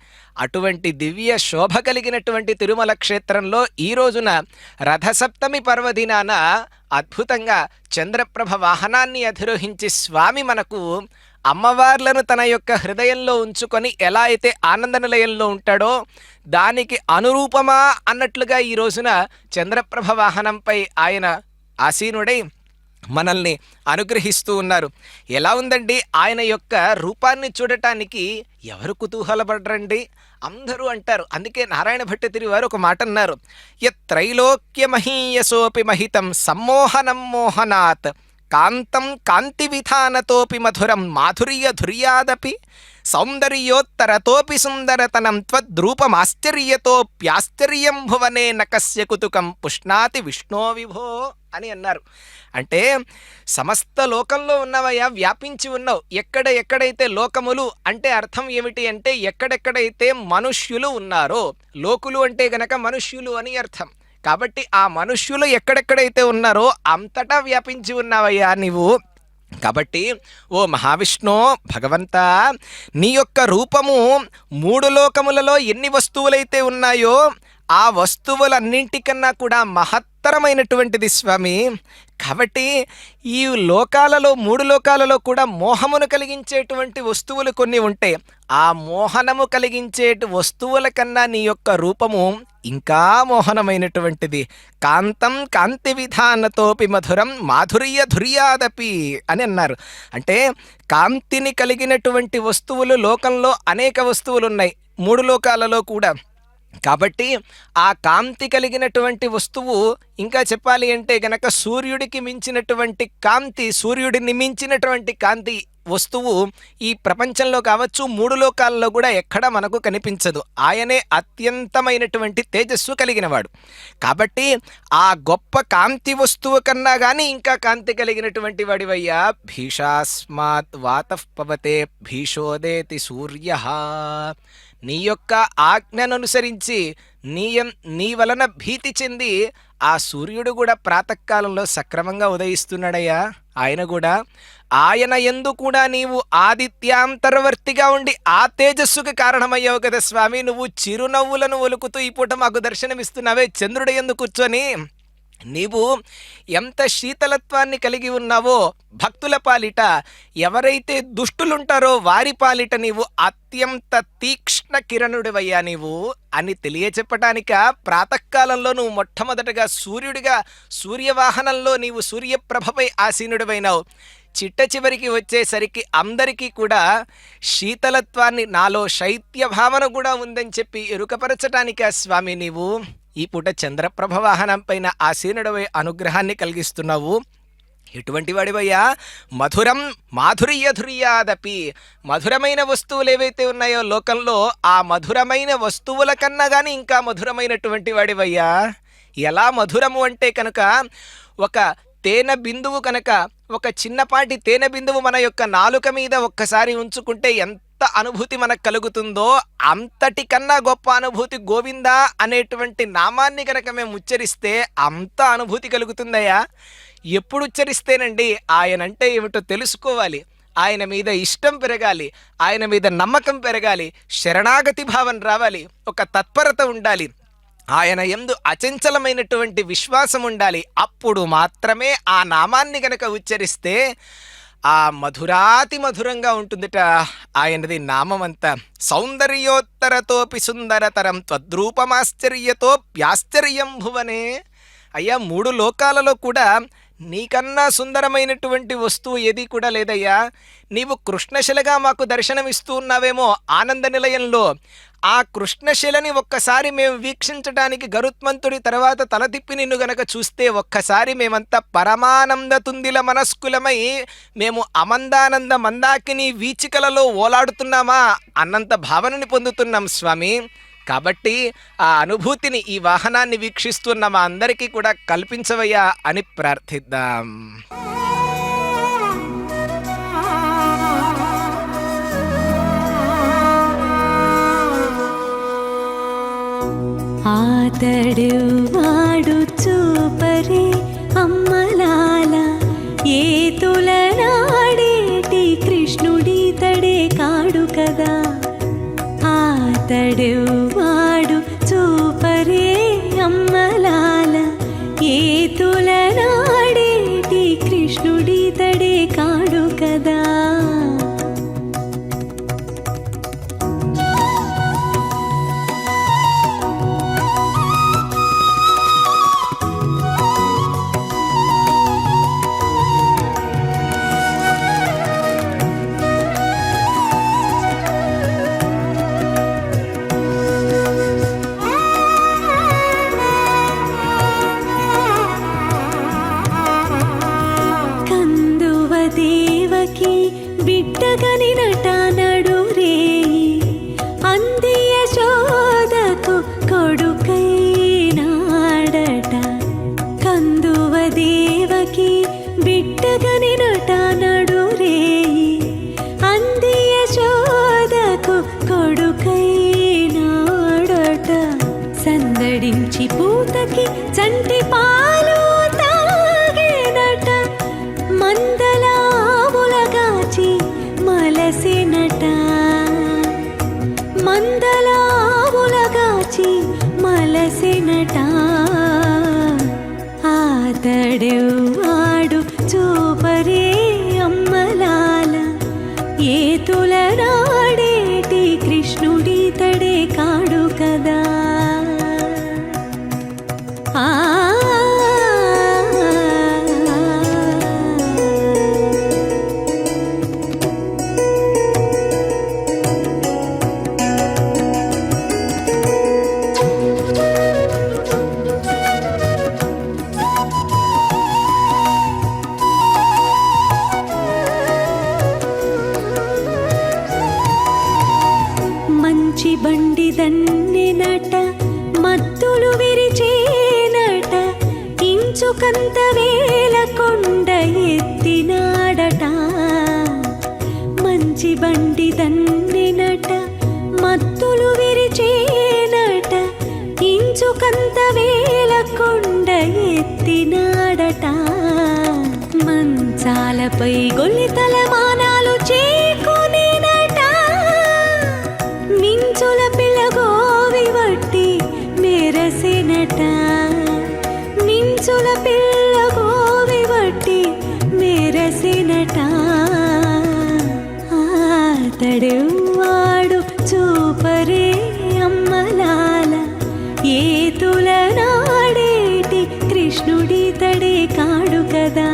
C: అటువంటి దివ్య శోభ కలిగినటువంటి తిరుమల క్షేత్రంలో ఈ రోజున రథసప్తమి పర్వదినాన అద్భుతంగా చంద్రప్రభ వాహనాన్ని అధిరోహించి స్వామి మనకు అమ్మవార్లను తన యొక్క హృదయంలో ఉంచుకొని ఎలా అయితే ఆనంద నిలయంలో ఉంటాడో దానికి అనురూపమా అన్నట్లుగా ఈ రోజున చంద్రప్రభ వాహనంపై ఆయన ఆసీనుడై మనల్ని అనుగ్రహిస్తూ ఉన్నారు. ఎలా ఉందండి ఆయన యొక్క రూపాన్ని చూడటానికి ఎవరు కుతూహలపడరండి? అందరూ అంటారు. అందుకే నారాయణ భట్టతిరి వారు ఒక మాట అన్నారు, యత్రైలోక్య మహీయసోపి మహితం సమ్మోహనం మోహనాత్ కాంతం కాంతి విధానతోపి మధురం మాధుర్య ధుర్యాదపి సౌందర్యోత్తరతోపి సుందరతనం త్వద్రూపమాశ్చర్యతోప్యాశ్చర్యం భువనే నకస్య కుతుకం పుష్ణాతి విష్ణో విభో అని అన్నారు. అంటే సమస్త లోకంలో ఉన్నవయ్యా, వ్యాపించి ఉన్నావు. ఎక్కడైతే లోకములు అంటే అర్థం ఏమిటి అంటే ఎక్కడెక్కడైతే మనుష్యులు ఉన్నారో, లోకులు అంటే గనక మనుష్యులు అని అర్థం. కాబట్టి ఆ మనుష్యులు ఎక్కడెక్కడైతే ఉన్నారో అంతటా వ్యాపించి ఉన్నావయ్యా నీవు. కాబట్టి ఓ మహావిష్ణు భగవంతా, నీ యొక్క రూపము 3 లోకములలో ఎన్ని వస్తువులైతే ఉన్నాయో ఆ వస్తువులన్నింటికన్నా కూడా మహత్తరమైనటువంటిది స్వామి. కాబట్టి ఈ లోకాలలో 3 లోకాలలో కూడా మోహమును కలిగించేటువంటి వస్తువులు కొన్ని ఉంటాయి. ఆ మోహనము కలిగించే వస్తువుల కన్నా నీ యొక్క రూపము ఇంకా మోహనమైనటువంటిది. కాంతం కాంతి విధానతోపి మధురం మాధుర్య ధుర్యాదపి అని అన్నారు. అంటే కాంతిని కలిగినటువంటి వస్తువులు లోకంలో అనేక వస్తువులు ఉన్నాయి 3 లోకాలలో కూడా. కాబట్టి ఆ కాంతి కలిగినటువంటి వస్తువు ఇంకా చెప్పాలి అంటే గనక సూర్యుడికి మించినటువంటి కాంతి, సూర్యుడిని మించినటువంటి కాంతి వస్తువు ఈ ప్రపంచంలో కావచ్చు 3 లోకాల్లో కూడా ఎక్కడ మనకు కనిపించదు. ఆయనే అత్యంతమైనటువంటి తేజస్సు కలిగినవాడు. కాబట్టి ఆ గొప్ప కాంతి వస్తువు కన్నా కానీ ఇంకా కాంతి కలిగినటువంటి వాడివయ్యా. భీషాస్మాత్ వాతః పవతే భీషోదేతి సూర్య. నీ యొక్క ఆజ్ఞను అనుసరించి నీ వలన భీతి చెంది ఆ సూర్యుడు కూడా ప్రాతకాలంలో సక్రమంగా ఉదయిస్తున్నాడయ్యా. ఆయన యందు కూడా నీవు ఆదిత్యాంతర్వర్తిగా ఉండి ఆ తేజస్సుకు కారణమయ్యావు కదా స్వామి. నువ్వు చిరునవ్వులను ఒలుకుతూ ఈ పూట మాకు దర్శనమిస్తున్నావే చంద్రుడి యందు కూర్చొని. నీవు ఎంత శీతలత్వాన్ని కలిగి ఉన్నావో భక్తుల పాలిట, ఎవరైతే దుష్టులుంటారో వారి పాలిట నీవు అత్యంత తీక్ష్ణ కిరణుడివయ్యా నీవు అని తెలియచెప్పటానిక ప్రాతకాలంలో నువ్వు మొట్టమొదటగా సూర్యుడిగా సూర్యవాహనంలో నీవు సూర్యప్రభపై ఆసీనుడివైనావు. చిట్ట చివరికి వచ్చేసరికి అందరికీ కూడా శీతలత్వాన్ని, నాలో శైత్య భావన కూడా ఉందని చెప్పి ఎరుకపరచటానిక స్వామి నీవు ఈ పూట చంద్రప్రభ వాహనం పైన ఆసీనుడవై అనుగ్రహాన్ని కలిగిస్తున్నావు. ఎటువంటి వాడివయ్యా? మధురం మాధుర్యధుర్యాదపి, మధురమైన వస్తువులు ఏవైతే ఉన్నాయో లోకంలో ఆ మధురమైన వస్తువుల కన్నా కానీ ఇంకా మధురమైనటువంటి వాడివయ్యా. ఎలా మధురము అంటే కనుక ఒక తేనె బిందువు కనుక, ఒక చిన్నపాటి తేనె బిందువు మన యొక్క నాలుక మీద ఒక్కసారి ఉంచుకుంటే ఎంత అనుభూతి మనకు కలుగుతుందో అంతటికన్నా గొప్ప అనుభూతి గోవిందా అనేటువంటి నామాన్ని కనుక మేము ఉచ్చరిస్తే అంత అనుభూతి కలుగుతుందయ్యా. ఎప్పుడు ఉచ్చరిస్తేనండి ఆయనంటే ఏమిటో తెలుసుకోవాలి, ఆయన మీద ఇష్టం పెరగాలి, ఆయన మీద నమ్మకం పెరగాలి, శరణాగతి భావం రావాలి, ఒక తత్పరత ఉండాలి, ఆయన యందు అచంచలమైనటువంటి విశ్వాసం ఉండాలి. అప్పుడు మాత్రమే ఆ నామాన్ని గనక ఉచ్చరిస్తే ఆ మధురాతి మధురంగా ఉంటుందిట ఆయనది నామమంతా. సౌందర్యోత్తరతోపి సుందరతరం త్వద్రూపమాశ్చర్యతో ప్యాశ్చర్యం భువనే. అయ్యా, 3 లోకాలలో కూడా నీకన్నా సుందరమైనటువంటి వస్తువు ఏది కూడా లేదయ్యా. నీవు కృష్ణశిలగా మాకు దర్శనమిస్తూ ఉన్నావేమో ఆనంద నిలయంలో. ఆ కృష్ణశిలని ఒక్కసారి మేము వీక్షించడానికి గరుత్మంతుడి తర్వాత తల తిప్పి నిన్ను గనక చూస్తే ఒక్కసారి మేమంతా పరమానంద తుందిల మనస్కులమై మేము అమందానంద మందాకిని వీచికలలో ఓలాడుతున్నామా అన్నంత భావనని పొందుతున్నాం స్వామి. కాబట్టి ఆ అనుభూతిని ఈ వాహనాన్ని వీక్షిస్తున్న మా అందరికీ కూడా కల్పించవయ్యా అని ప్రార్థిద్దాం.
D: ఆతడువాడు చూపరే అమ్మలాల, ఏ తులనాడేటి కృష్ణుడి తడే కాడు కదా. ఆతడువాడు చూపరే అమ్మలాల, ఏ తులనాడేటి కృష్ణుడి తడే కాడు కదా. బిడ్డగని నటానడు రే అందియ శోధకు కొడుకై నాడట. కందువ దేవకి బిడ్డగని నటానడు రే అందియ శోధకు కొడుకై నాడట. సందడించి పూతకి చంటి పాలు తాగేనట. మందలాములగాచి మలసినట. మందలాములగాచి మలసినట. ఆతడెవ్వాడు చూపరే అమ్మలాల, ఏ తులనాడేటి కృష్ణుడి తడే కాడు కదా. మంచి బండి దన్నినట, మత్తులు విరిచేనట. ఇంచుకంత వేల కొండ ఎత్తినాడట. మంచి బండి దన్నినట, మత్తులు విరిచేనట. ఇంచుకంత వేల కొండ వెలిసినాడట. మంచాలపై గొల్లితల మానాలు చేకునేనట. మించుల పిల్లగోవి వట్టి మెరసెనట. మించుల పిల్లగోవి వట్టి మెరసెనట. ఆతడెవ్వాడు చూపరే అమ్మలాల, ఏతుల నాడేటి కృష్ణుడి తడే కాడు కదా.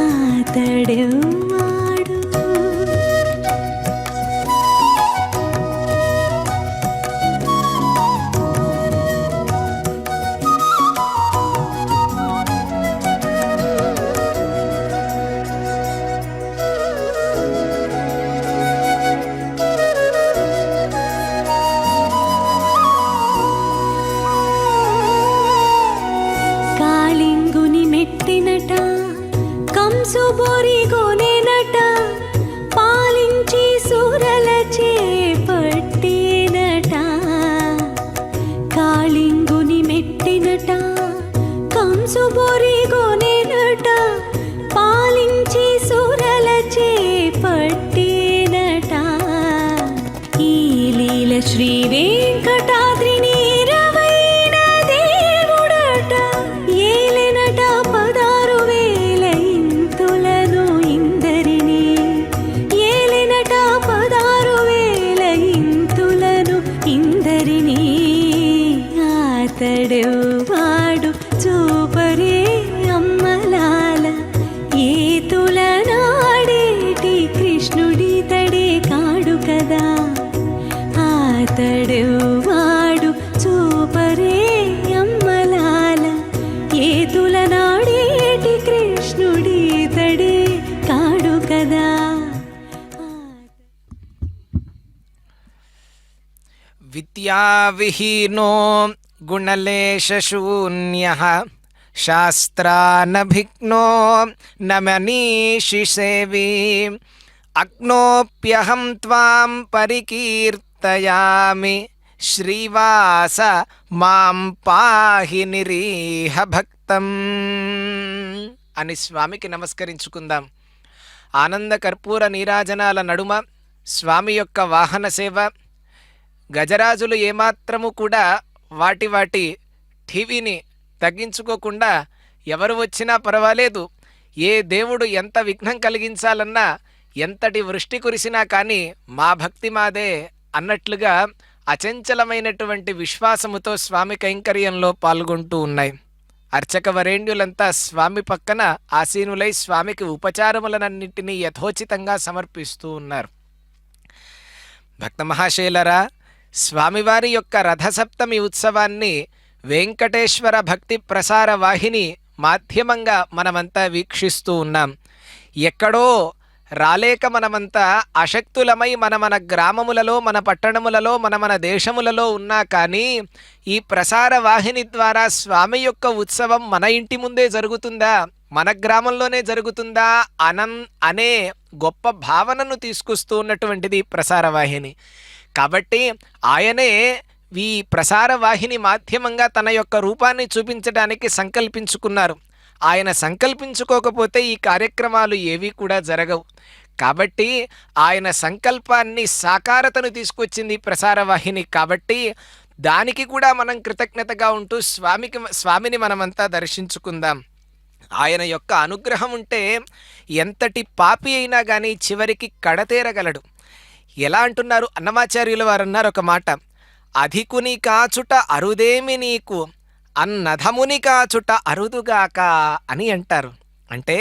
D: ఆతడెవ్వాడు. కాళింగుని మెట్టినట, కంసు బోరిగోనేనట. పాలించి సూరల చేపట్టేనట. కాళింగుని మెట్టినట, కంసు బోరిగోనేనట. పాలించి సూరల చేపట్టేనట. ఈ లీల శ్రీ వెంకటాద్రిని రవైన దేవుడట. ఏలెనట 16,000 ఇంతులను ఇందరిని. ఏలెనట 16,000 ఇంతులను ఇందరిని. ఆతడెవ్వాడు చూపరే అమ్మలాల, ఏతుల నాడేటి కృష్ణుడి తడే కాడు కదా. ఆతడెవ్వాడు చూపరే అమ్మలాల, ఏతుల నాడేటి కృష్ణుడి తడే కాడు కదా.
C: విద్యావిహీనో గుణలేశూన్యః శాస్త్రానభిజ్ఞో న మనీషి సేవీ. అగ్నోప్యహం త్వాం పరికీర్తయామి శ్రీవాస మాం పాహి నిరీహ భక్తం అని స్వామికి నమస్కరించుకుందాం. ఆనంద కర్పూర నీరాజనాల నడుమ స్వామి యొక్క వాహన సేవ. గజరాజులు ఏమాత్రము కూడా వాటి వాటి ఠీవీని తగ్గించుకోకుండా ఎవరు వచ్చినా పర్వాలేదు, ఏ దేవుడు ఎంత విఘ్నం కలిగించాలన్నా, ఎంతటి వృష్టి కురిసినా కానీ మా భక్తి మాదే అన్నట్లుగా అచంచలమైనటువంటి విశ్వాసముతో స్వామి కైంకర్యంలో పాల్గొంటూ ఉన్నాయి. అర్చక వరేణ్యులంతా స్వామి పక్కన ఆసీనులై స్వామికి ఉపచారములనన్నింటినీ యథోచితంగా సమర్పిస్తూ ఉన్నారు. భక్త మహాశైలరా, స్వామివారి యొక్క రథసప్తమి ఉత్సవాన్ని వెంకటేశ్వర భక్తి ప్రసార వాహిని మాధ్యమంగా మనమంతా వీక్షిస్తూ ఉన్నాం. ఎక్కడో రాలేక మనమంతా అశక్తులమై మన గ్రామములలో, మన పట్టణములలో, మన దేశములలో ఉన్నా కానీ ఈ ప్రసార వాహిని ద్వారా స్వామి యొక్క ఉత్సవం మన ఇంటి ముందే జరుగుతుందా, మన గ్రామంలోనే జరుగుతుందా అనే గొప్ప భావనను తీసుకొస్తూ ఉన్నటువంటిది ప్రసార వాహిని. కాబట్టి ఆయనే ఈ ప్రసార వాహిని మాధ్యమంగా తన యొక్క రూపాన్ని చూపించడానికి సంకల్పించుకున్నారు. ఆయన సంకల్పించుకోకపోతే ఈ కార్యక్రమాలు ఏవి కూడా జరగవు. కాబట్టి ఆయన సంకల్పాన్ని సాకారతను తీసుకొచ్చింది ప్రసార వాహిని. కాబట్టి దానికి కూడా మనం కృతజ్ఞతగా ఉంటూ స్వామిని మనమంతా దర్శించుకుందాం. ఆయన యొక్క అనుగ్రహం ఉంటే ఎంతటి పాపి అయినా కానీ చివరికి కడతేరగలడు. ఎలా అంటున్నారు అన్నమాచార్యుల వారు అన్నారు ఒక మాట, అధికుని కాచుట అరుదేమి నీకు, అన్నధముని కాచుట అరుదుగాక అని అంటారు. అంటే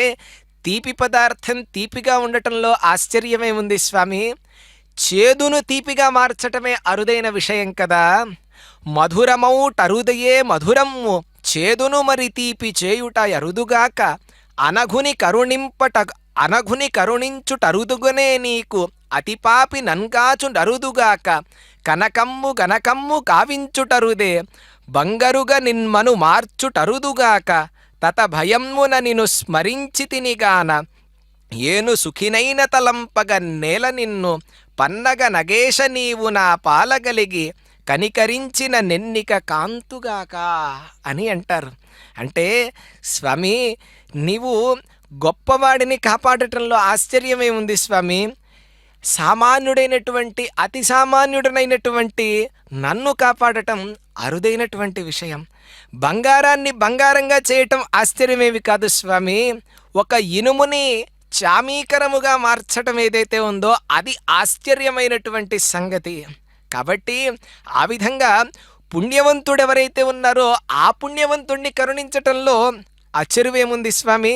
C: తీపి పదార్థం తీపిగా ఉండటంలో ఆశ్చర్యమే ఉంది స్వామి, చేదును తీపిగా మార్చటమే అరుదైన విషయం కదా. మధురమౌటరుదయే మధురమ్ము, చేదును మరి తీపి చేయుట అరుదుగాక, అనఘుని కరుణించుటరుదుగనే నీకు, అతిపాపి నన్గాచుటరుదుగాక, కనకమ్ము కావించుటరుదే, బంగరుగా నిన్మను మార్చుటరుదుగాక, తత భయమ్మున నిన్ను స్మరించితినిగాన, ఏను సుఖినైన తలంపగ నేల నిన్ను, పన్నగ నగేశ నీవు నా పాలగలిగి, కనికరించిన నెన్నిక కాంతుగాక అని అంటారు. అంటే స్వామి, నీవు గొప్పవాడిని కాపాడటంలో ఆశ్చర్యమే ఉంది స్వామి. సామాన్యుడైనటువంటి అతి సామాన్యుడనైనటువంటి నన్ను కాపాడటం అరుదైనటువంటి విషయం. బంగారాన్ని బంగారంగా చేయటం ఆశ్చర్యమేవి కాదు స్వామి. ఒక ఇనుముని చామీకరముగా మార్చటం ఏదైతే ఉందో అది ఆశ్చర్యమైనటువంటి సంగతి. కాబట్టి ఆ విధంగా పుణ్యవంతుడెవరైతే ఉన్నారో ఆ పుణ్యవంతుణ్ణి కరుణించటంలో అచ్చరువేముంది స్వామి.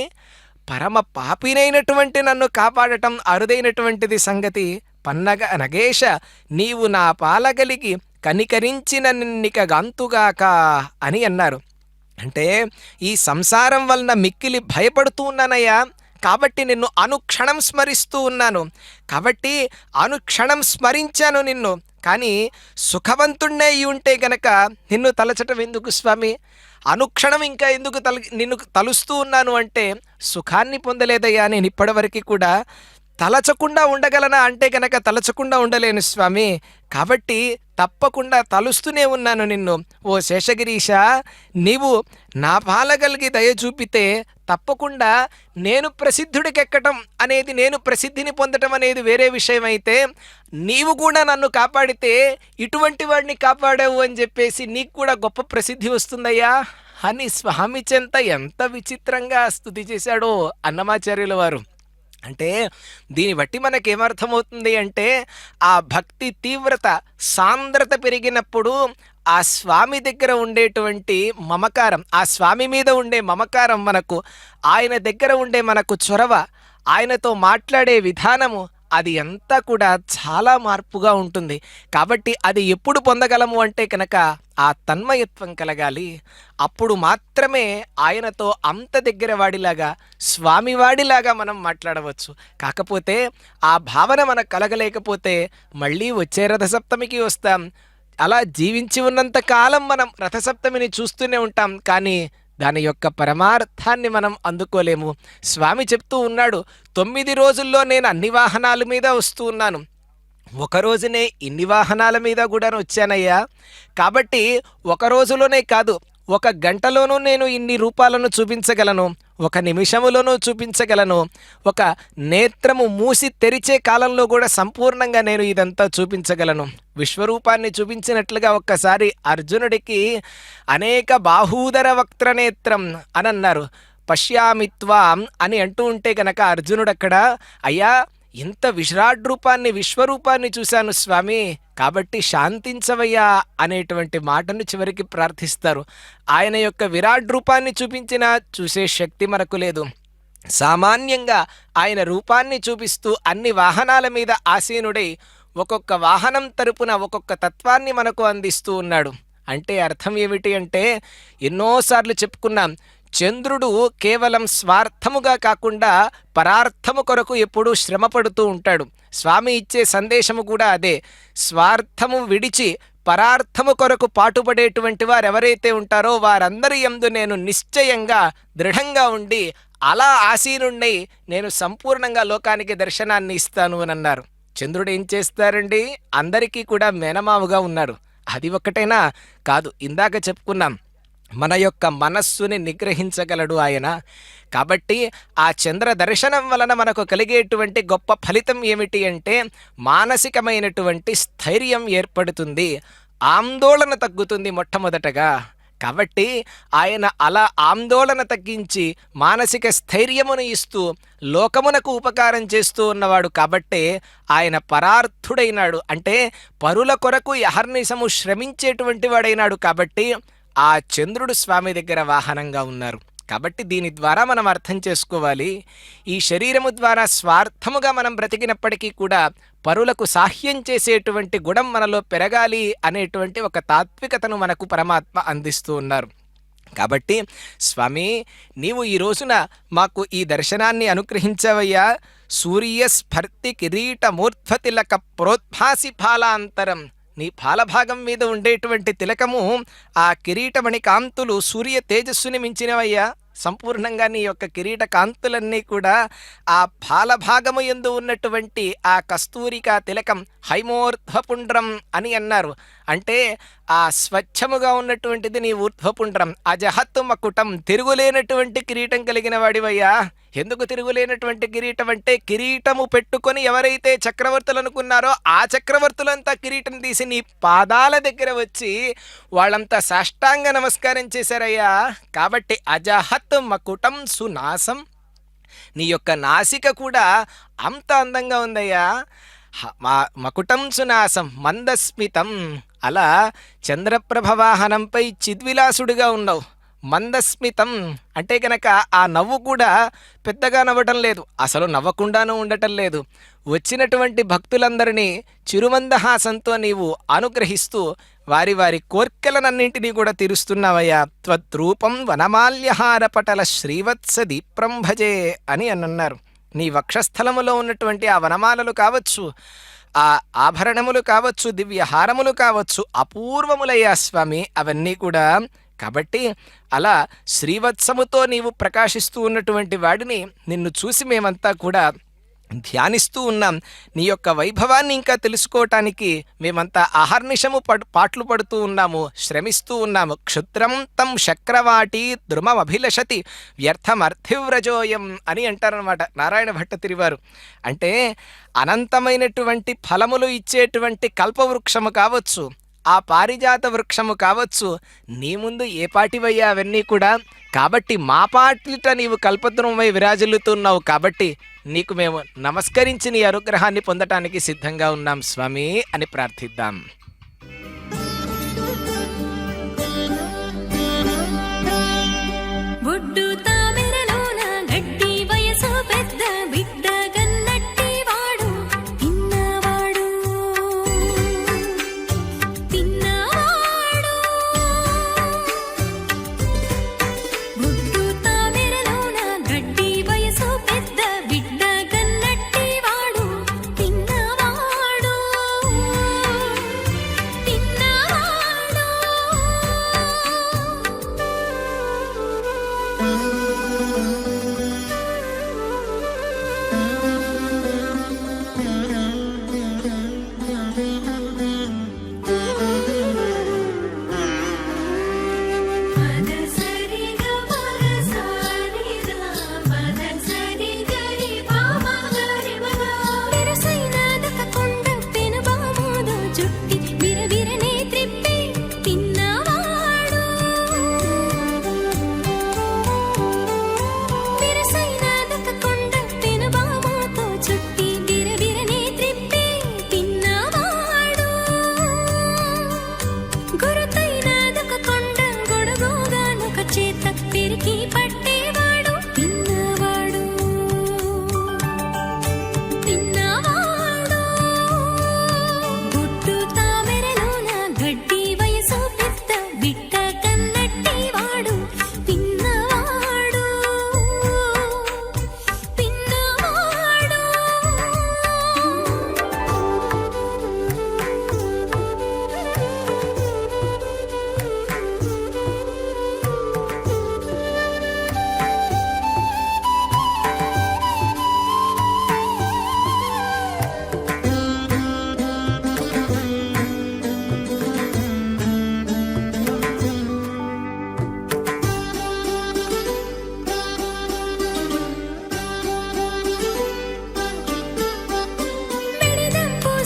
C: పరమ పాపినైనటువంటి నన్ను కాపాడటం అరుదైనటువంటిది సంగతి. పన్నగ నగేశ నీవు నా పాలగలిగి కనికరించిన నిన్నిక గంతుగాక అని అన్నారు. అంటే ఈ సంసారం వలన మిక్కిలి భయపడుతూ ఉన్నానయ్యా, కాబట్టి నిన్ను అనుక్షణం స్మరిస్తూ ఉన్నాను. కాబట్టి అనుక్షణం స్మరించాను నిన్ను. కానీ సుఖవంతుణ్ణే అయి ఉంటే గనక నిన్ను తలచటం ఎందుకు స్వామి? అనుక్షణం ఇంకా ఎందుకు నిన్ను తలుస్తూ ఉన్నాను అంటే సుఖాన్ని పొందలేదయ్యా నేను ఇప్పటివరకు కూడా. తలచకుండా ఉండగలనా అంటే గనక తలచకుండా ఉండలేను స్వామి. కాబట్టి తప్పకుండా తలుస్తూనే ఉన్నాను నిన్ను. ఓ శేషగిరీశ, నీవు నా పాలగలిగి దయ చూపితే తప్పకుండా నేను ప్రసిద్ధుడికెక్కటం అనేది, నేను ప్రసిద్ధిని పొందటం అనేది వేరే విషయం అయితే, నీవు కూడా నన్ను కాపాడితే ఇటువంటి వాడిని కాపాడావు అని చెప్పేసి నీకు కూడా గొప్ప ప్రసిద్ధి వస్తుందయ్యా అని స్వామి చెంత ఎంత విచిత్రంగా స్తుతి చేశాడో అన్నమాచార్యుల వారు. అంటే దీన్ని బట్టి మనకేమర్థమవుతుంది అంటే ఆ భక్తి తీవ్రత సాంద్రత పెరిగినప్పుడు ఆ స్వామి దగ్గర ఉండేటువంటి మమకారం, ఆ స్వామి మీద ఉండే మమకారం, మనకు ఆయన దగ్గర ఉండే మనకు చొరవ, ఆయనతో మాట్లాడే విధానము, అది అంతా కూడా చాలా మార్పుగా ఉంటుంది. కాబట్టి అది ఎప్పుడు పొందగలము అంటే కనుక ఆ తన్మయత్వం కలగాలి. అప్పుడు మాత్రమే ఆయనతో అంత దగ్గర వాడిలాగా, స్వామివాడిలాగా మనం మాట్లాడవచ్చు. కాకపోతే ఆ భావన మనకు కలగలేకపోతే మళ్ళీ వచ్చే రథసప్తమికి వస్తాం. అలా జీవించి ఉన్నంత కాలం మనం రథసప్తమిని చూస్తూనే ఉంటాం, కానీ దాని యొక్క పరమార్థాన్ని మనం అందుకోలేము. స్వామి చెప్తూ ఉన్నాడు, 9 రోజుల్లో నేను అన్ని వాహనాల మీద వస్తూ ఉన్నాను, ఒక రోజునే ఇన్ని వాహనాల మీద కూడా వచ్చానయ్యా. కాబట్టి ఒక రోజులోనే కాదు, ఒక గంటలోనూ నేను ఇన్ని రూపాలను చూపించగలను, ఒక నిమిషములోనూ చూపించగలను, ఒక నేత్రము మూసి తెరిచే కాలంలో కూడా సంపూర్ణంగా నేను ఇదంతా చూపించగలను. విశ్వరూపాన్ని చూపించినట్లుగా ఒక్కసారి అర్జునుడికి అనేక బాహూదర వక్త్రనేత్రం అని అన్నారు. పశ్యామిత్వాం అని అంటూ ఉంటే గనక అర్జునుడు అక్కడ, అయ్యా ఇంత విశ్రాట్ రూపాన్ని, విశ్వరూపాన్ని చూశాను స్వామి, కాబట్టి శాంతించవయ్యా అనేటువంటి మాటను చివరికి ప్రార్థిస్తారు. ఆయన యొక్క విరాట్ రూపాన్ని చూపించినా చూసే శక్తి మనకు లేదు. సామాన్యంగా ఆయన రూపాన్ని చూపిస్తూ అన్ని వాహనాల మీద ఆసీనుడై ఒక్కొక్క వాహనం తరపున ఒక్కొక్క తత్వాన్ని మనకు అందిస్తూ ఉన్నాడు. అంటే అర్థం ఏమిటి అంటే, ఎన్నోసార్లు చెప్పుకున్నాం, చంద్రుడు కేవలం స్వార్థముగా కాకుండా పరార్థము కొరకు ఎప్పుడూ శ్రమ పడుతూ ఉంటాడు. స్వామి ఇచ్చే సందేశము కూడా అదే. స్వార్థము విడిచి పరార్థము కొరకు పాటుపడేటువంటి వారు ఎవరైతే ఉంటారో వారందరి యందు నేను నిశ్చయంగా దృఢంగా ఉండి అలా ఆసీనుండి నేను సంపూర్ణంగా లోకానికి దర్శనాన్ని ఇస్తాను అని అన్నారు. చంద్రుడు ఏం చేస్తారండి? అందరికీ కూడా మేనమావుగా ఉన్నారు. అది ఒక్కటేనా? కాదు, ఇందాక చెప్పుకున్నాం, మన యొక్క మనస్సుని నిగ్రహించగలడు ఆయన. కాబట్టి ఆ చంద్ర దర్శనం వలన మనకు కలిగేటువంటి గొప్ప ఫలితం ఏమిటి అంటే మానసికమైనటువంటి స్థైర్యం ఏర్పడుతుంది, ఆందోళన తగ్గుతుంది మొట్టమొదటగా. కాబట్టి ఆయన అలా ఆందోళన తగ్గించి మానసిక స్థైర్యమును ఇస్తూ లోకమునకు ఉపకారం చేస్తూ ఉన్నవాడు. కాబట్టే ఆయన పరార్థుడైనాడు, అంటే పరుల కొరకు అహర్నిశము శ్రమించేటువంటి వాడైనాడు. కాబట్టి ఆ చంద్రుడు స్వామి దగ్గర వాహనంగా ఉన్నారు. కాబట్టి దీని ద్వారా మనం అర్థం చేసుకోవాలి, ఈ శరీరము ద్వారా స్వార్థముగా మనం బ్రతికినప్పటికీ కూడా పరులకు సాహ్యం చేసేటువంటి గుణం మనలో పెరగాలి అనేటువంటి ఒక తాత్వికతను మనకు పరమాత్మ అందిస్తూ ఉన్నారు. కాబట్టి స్వామి, నీవు ఈ రోజున మాకు ఈ దర్శనాన్ని అనుగ్రహించవయ్యా. సూర్యస్ఫర్తి కిరీట మూర్ధ్వతిలక ప్రోద్భాసి ఫాలాంతరం, నీ ఫాలభాగం మీద ఉండేటువంటి తిలకము, ఆ కిరీటమణి కాంతులు సూర్య తేజస్సుని మించినవయ్యా. సంపూర్ణంగా నీ యొక్క కిరీట కాంతులన్నీ కూడా ఆ పాలభాగము యందు ఉన్నటువంటి ఆ కస్తూరికా తిలకం హైమోర్ధ్వపుండ్రం అని అన్నారు. అంటే ఆ స్వచ్ఛముగా ఉన్నటువంటిది నీ ఊర్ధ్వపుండ్రం. అజహత్తు మకుటం, తిరుగులేనటువంటి కిరీటం కలిగిన వాడివయ్యా. ఎందుకు తిరుగులేనటువంటి కిరీటం అంటే, కిరీటము పెట్టుకొని ఎవరైతే చక్రవర్తులు అనుకున్నారో ఆ చక్రవర్తులంతా కిరీటం తీసి నీ పాదాల దగ్గర వచ్చి వాళ్ళంతా సాష్టాంగ నమస్కారం చేశారయ్యా. కాబట్టి అజహత్ మకుటం సునాసం, నీ యొక్క నాసిక కూడా అంత అందంగా ఉందయ్యా. మకుటం సునాసం మందస్మితం, అలా చంద్రప్రభ వాహనంపై చిద్విలాసుడిగా ఉన్నావు. మందస్మితం అంటే కనుక ఆ నవ్వు కూడా పెద్దగా నవ్వటం లేదు, అసలు నవ్వకుండానూ ఉండటం లేదు. వచ్చినటువంటి భక్తులందరినీ చిరుమందహాసంతో నీవు అనుగ్రహిస్తూ వారి వారి కోర్కెలనన్నింటినీ కూడా తీరుస్తున్నావయ్యా. త్వద్రూపం వనమాల్యహార పటల శ్రీవత్స దీప్రం భజే అని అన్నారు. నీ వక్షస్థలములో ఉన్నటువంటి ఆ వనమాలలు కావచ్చు, ఆ ఆభరణములు కావచ్చు, దివ్యహారములు కావచ్చు, అపూర్వములయ్యా స్వామి అవన్నీ కూడా. కాబట్టి అలా శ్రీవత్సముతో నీవు ప్రకాశిస్తూ ఉన్నటువంటి వాడిని నిన్ను చూసి మేమంతా కూడా ధ్యానిస్తూ ఉన్నాం. నీ యొక్క వైభవాన్ని ఇంకా తెలుసుకోవటానికి మేమంతా అహర్నిశము పాటలు పడుతూ ఉన్నాము, శ్రమిస్తూ ఉన్నాము. క్షుద్రం తం శక్రవాటి ద్రుమమభిలషతి వ్యర్థమర్థివ్రజోయం అని అంటారనమాట నారాయణ భట్టతిరివారు. అంటే అనంతమైనటువంటి ఫలములు ఇచ్చేటువంటి కల్పవృక్షము కావచ్చు, ఆ పారిజాత వృక్షము కావచ్చు, నీ ముందు ఏ పాటివయ్యా అవన్నీ కూడా. కాబట్టి మా పాటిట నీవు కల్పద్రుమై విరాజిల్లుతున్నావు. కాబట్టి నీకు మేము నమస్కరించి నీ అనుగ్రహాన్ని పొందటానికి సిద్ధంగా ఉన్నాం స్వామి అని ప్రార్థిద్దాం.
D: బొడ్డు తామెరలోన గడ్డి వయసు పెద్ద బిడ్డ గన్నట్టి వాడు తిన్నవాడు తిన్నవాడు. బొడ్డు తామెరలోన గడ్డి వయసు పెద్ద బిడ్డ గన్నట్టి వాడు తిన్నవాడు తిన్నవాడు.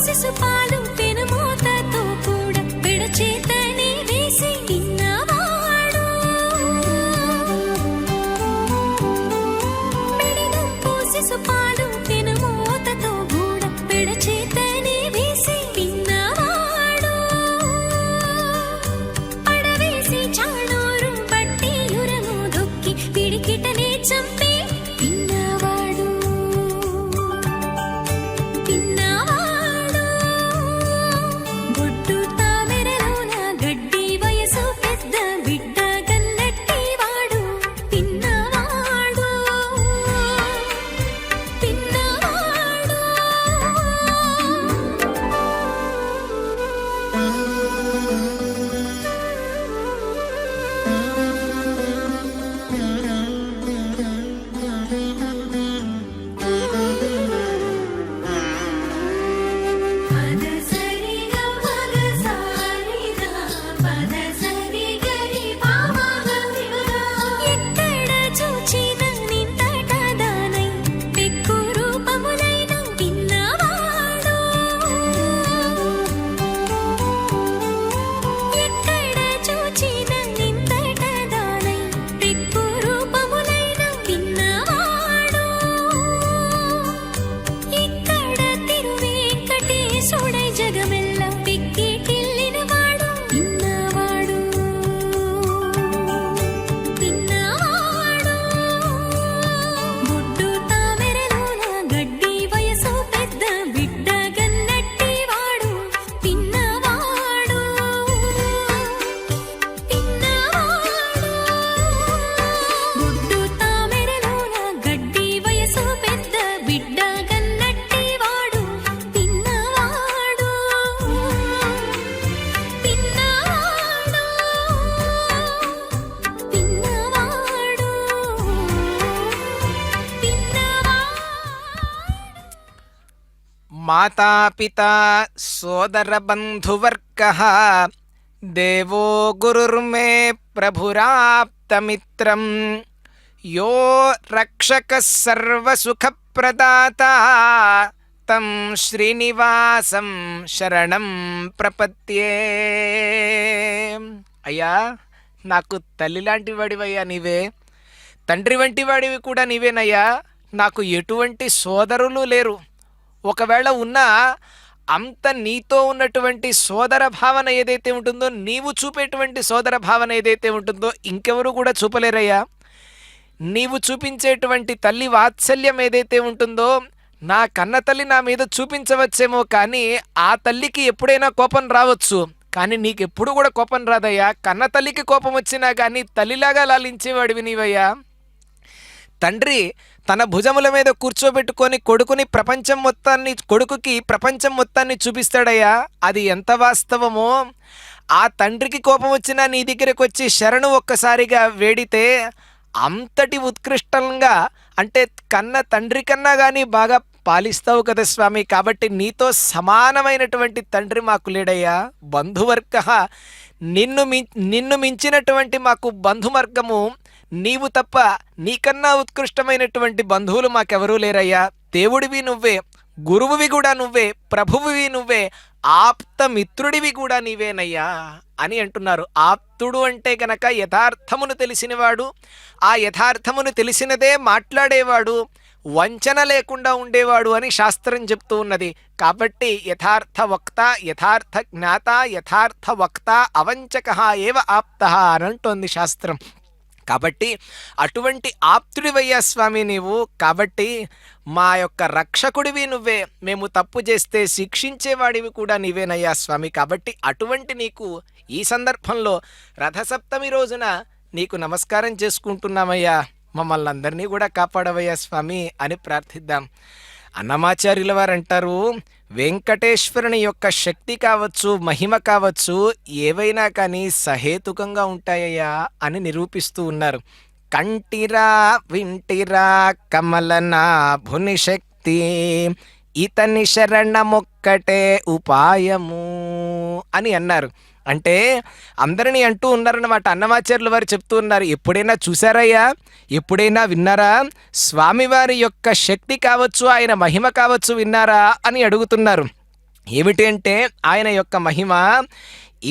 D: శిశుపాలు పెనుమూతతో కూడా పెడచేతనే వేసి తిన్నవాడు. మెడిదంపు శిశుపాలు పెనుమూతతో కూడా పెడచేతనే వేసి తిన్నవాడు. పడవేసి చాణూరు బట్టి యురము దొక్కి పిడికిటనే చంపి తిన్నవాడు తిన్నవాడు. బొడ్డు తామెరలోన గడ్డి వయసు పెద్ద బిడ్డ గన్నట్టి వాడు తిన్నవాడు తిన్నవాడు.
C: మాతాపితా సోదరబంధువర్గః దేవో గురుర్మే ప్రభురాప్తమిత్రం యో రక్షకः సర్వసుఖప్రదాత తం శ్రీనివాసం శరణం ప్రపద్యే. అయ్యా, నాకు తల్లి లాంటి వాడివయ్యా నీవే, తండ్రి వంటి వాడివి కూడా నీవేనయ్యా. నాకు ఎటువంటి సోదరులు లేరు. ఒకవేళ ఉన్నా అంత నీతో ఉన్నటువంటి సోదర భావన ఏదైతే ఉంటుందో, నీవు చూపేటువంటి సోదర భావన ఏదైతే ఉంటుందో ఇంకెవరు కూడా చూపలేరయ్యా. నీవు చూపించేటువంటి తల్లి వాత్సల్యం ఏదైతే ఉంటుందో నా కన్న తల్లి నా మీద చూపించవచ్చేమో, కానీ ఆ తల్లికి ఎప్పుడైనా కోపం రావచ్చు, కానీ నీకెప్పుడు కూడా కోపం రాదయ్యా. కన్న తల్లికి కోపం వచ్చినా కానీ తల్లిలాగా లాలించేవాడివి నీవయ్యా. తండ్రి తన భుజముల మీద కూర్చోబెట్టుకొని కొడుకుకి ప్రపంచం మొత్తాన్ని చూపిస్తాడయ్యా. అది ఎంత వాస్తవమో, ఆ తండ్రికి కోపం వచ్చినా నీ దగ్గరకు వచ్చి శరణు ఒక్కసారిగా వేడితే అంతటి ఉత్కృష్టంగా, అంటే కన్న తండ్రి కన్నా కానీ బాగా పాలిస్తావు కదా స్వామి. కాబట్టి నీతో సమానమైనటువంటి తండ్రి మాకు లేడయ్యా. బంధువర్గ, నిన్ను మించినటువంటి మాకు బంధువర్గము నీవు తప్ప, నీకన్నా ఉత్కృష్టమైనటువంటి బంధువులు మాకెవరూ లేరయ్యా. దేవుడివి నువ్వే, గురువువి కూడా నువ్వే, ప్రభువువి నువ్వే, ఆప్త మిత్రుడివి కూడా నీవేనయ్యా అని అంటున్నారు. ఆప్తుడు అంటే గనక యథార్థమును తెలిసినవాడు, ఆ యథార్థమును తెలిసినదే మాట్లాడేవాడు, వంచన లేకుండా ఉండేవాడు అని శాస్త్రం చెప్తూ ఉన్నది. కాబట్టి యథార్థ వక్త, యథార్థ జ్ఞాత, యథార్థ వక్త, అవంచక ఏవ ఆప్త అని అంటోంది శాస్త్రం. కాబట్టి అటువంటి ఆప్తుడివయ్యా స్వామి నీవు. కాబట్టి మా యొక్క రక్షకుడివి నువ్వే, మేము తప్పు చేస్తే శిక్షించేవాడివి కూడా నీవేనయ్యా స్వామి. కాబట్టి అటువంటి నీకు ఈ సందర్భంలో రథసప్తమి రోజున నీకు నమస్కారం చేసుకుంటున్నామయ్యా. మమ్మల్ని అందరినీ కూడా కాపాడవయ్యా స్వామి అని ప్రార్థిద్దాం. అన్నమాచార్యుల వారు అంటారు, వెంకటేశ్వరుని యొక్క శక్తి కావచ్చు, మహిమ కావచ్చు, ఏవైనా కానీ సహేతుకంగా ఉంటాయ్యా అని నిరూపిస్తూ ఉన్నారు. కంటిరా వింటిరా కమలనాభుని శక్తి, ఇతని శరణమొక్కటే ఉపాయము అని అన్నారు. అంటే అందరినీ అంటూ ఉన్నారన్నమాట. అన్నమాచార్యుల వారు చెప్తూ ఉన్నారు, ఎప్పుడైనా చూసారయ్యా, ఎప్పుడైనా విన్నారా, స్వామివారి యొక్క శక్తి కావచ్చు, ఆయన మహిమ కావచ్చు విన్నారా అని అడుగుతున్నారు. ఏమిటి అంటే ఆయన యొక్క మహిమ,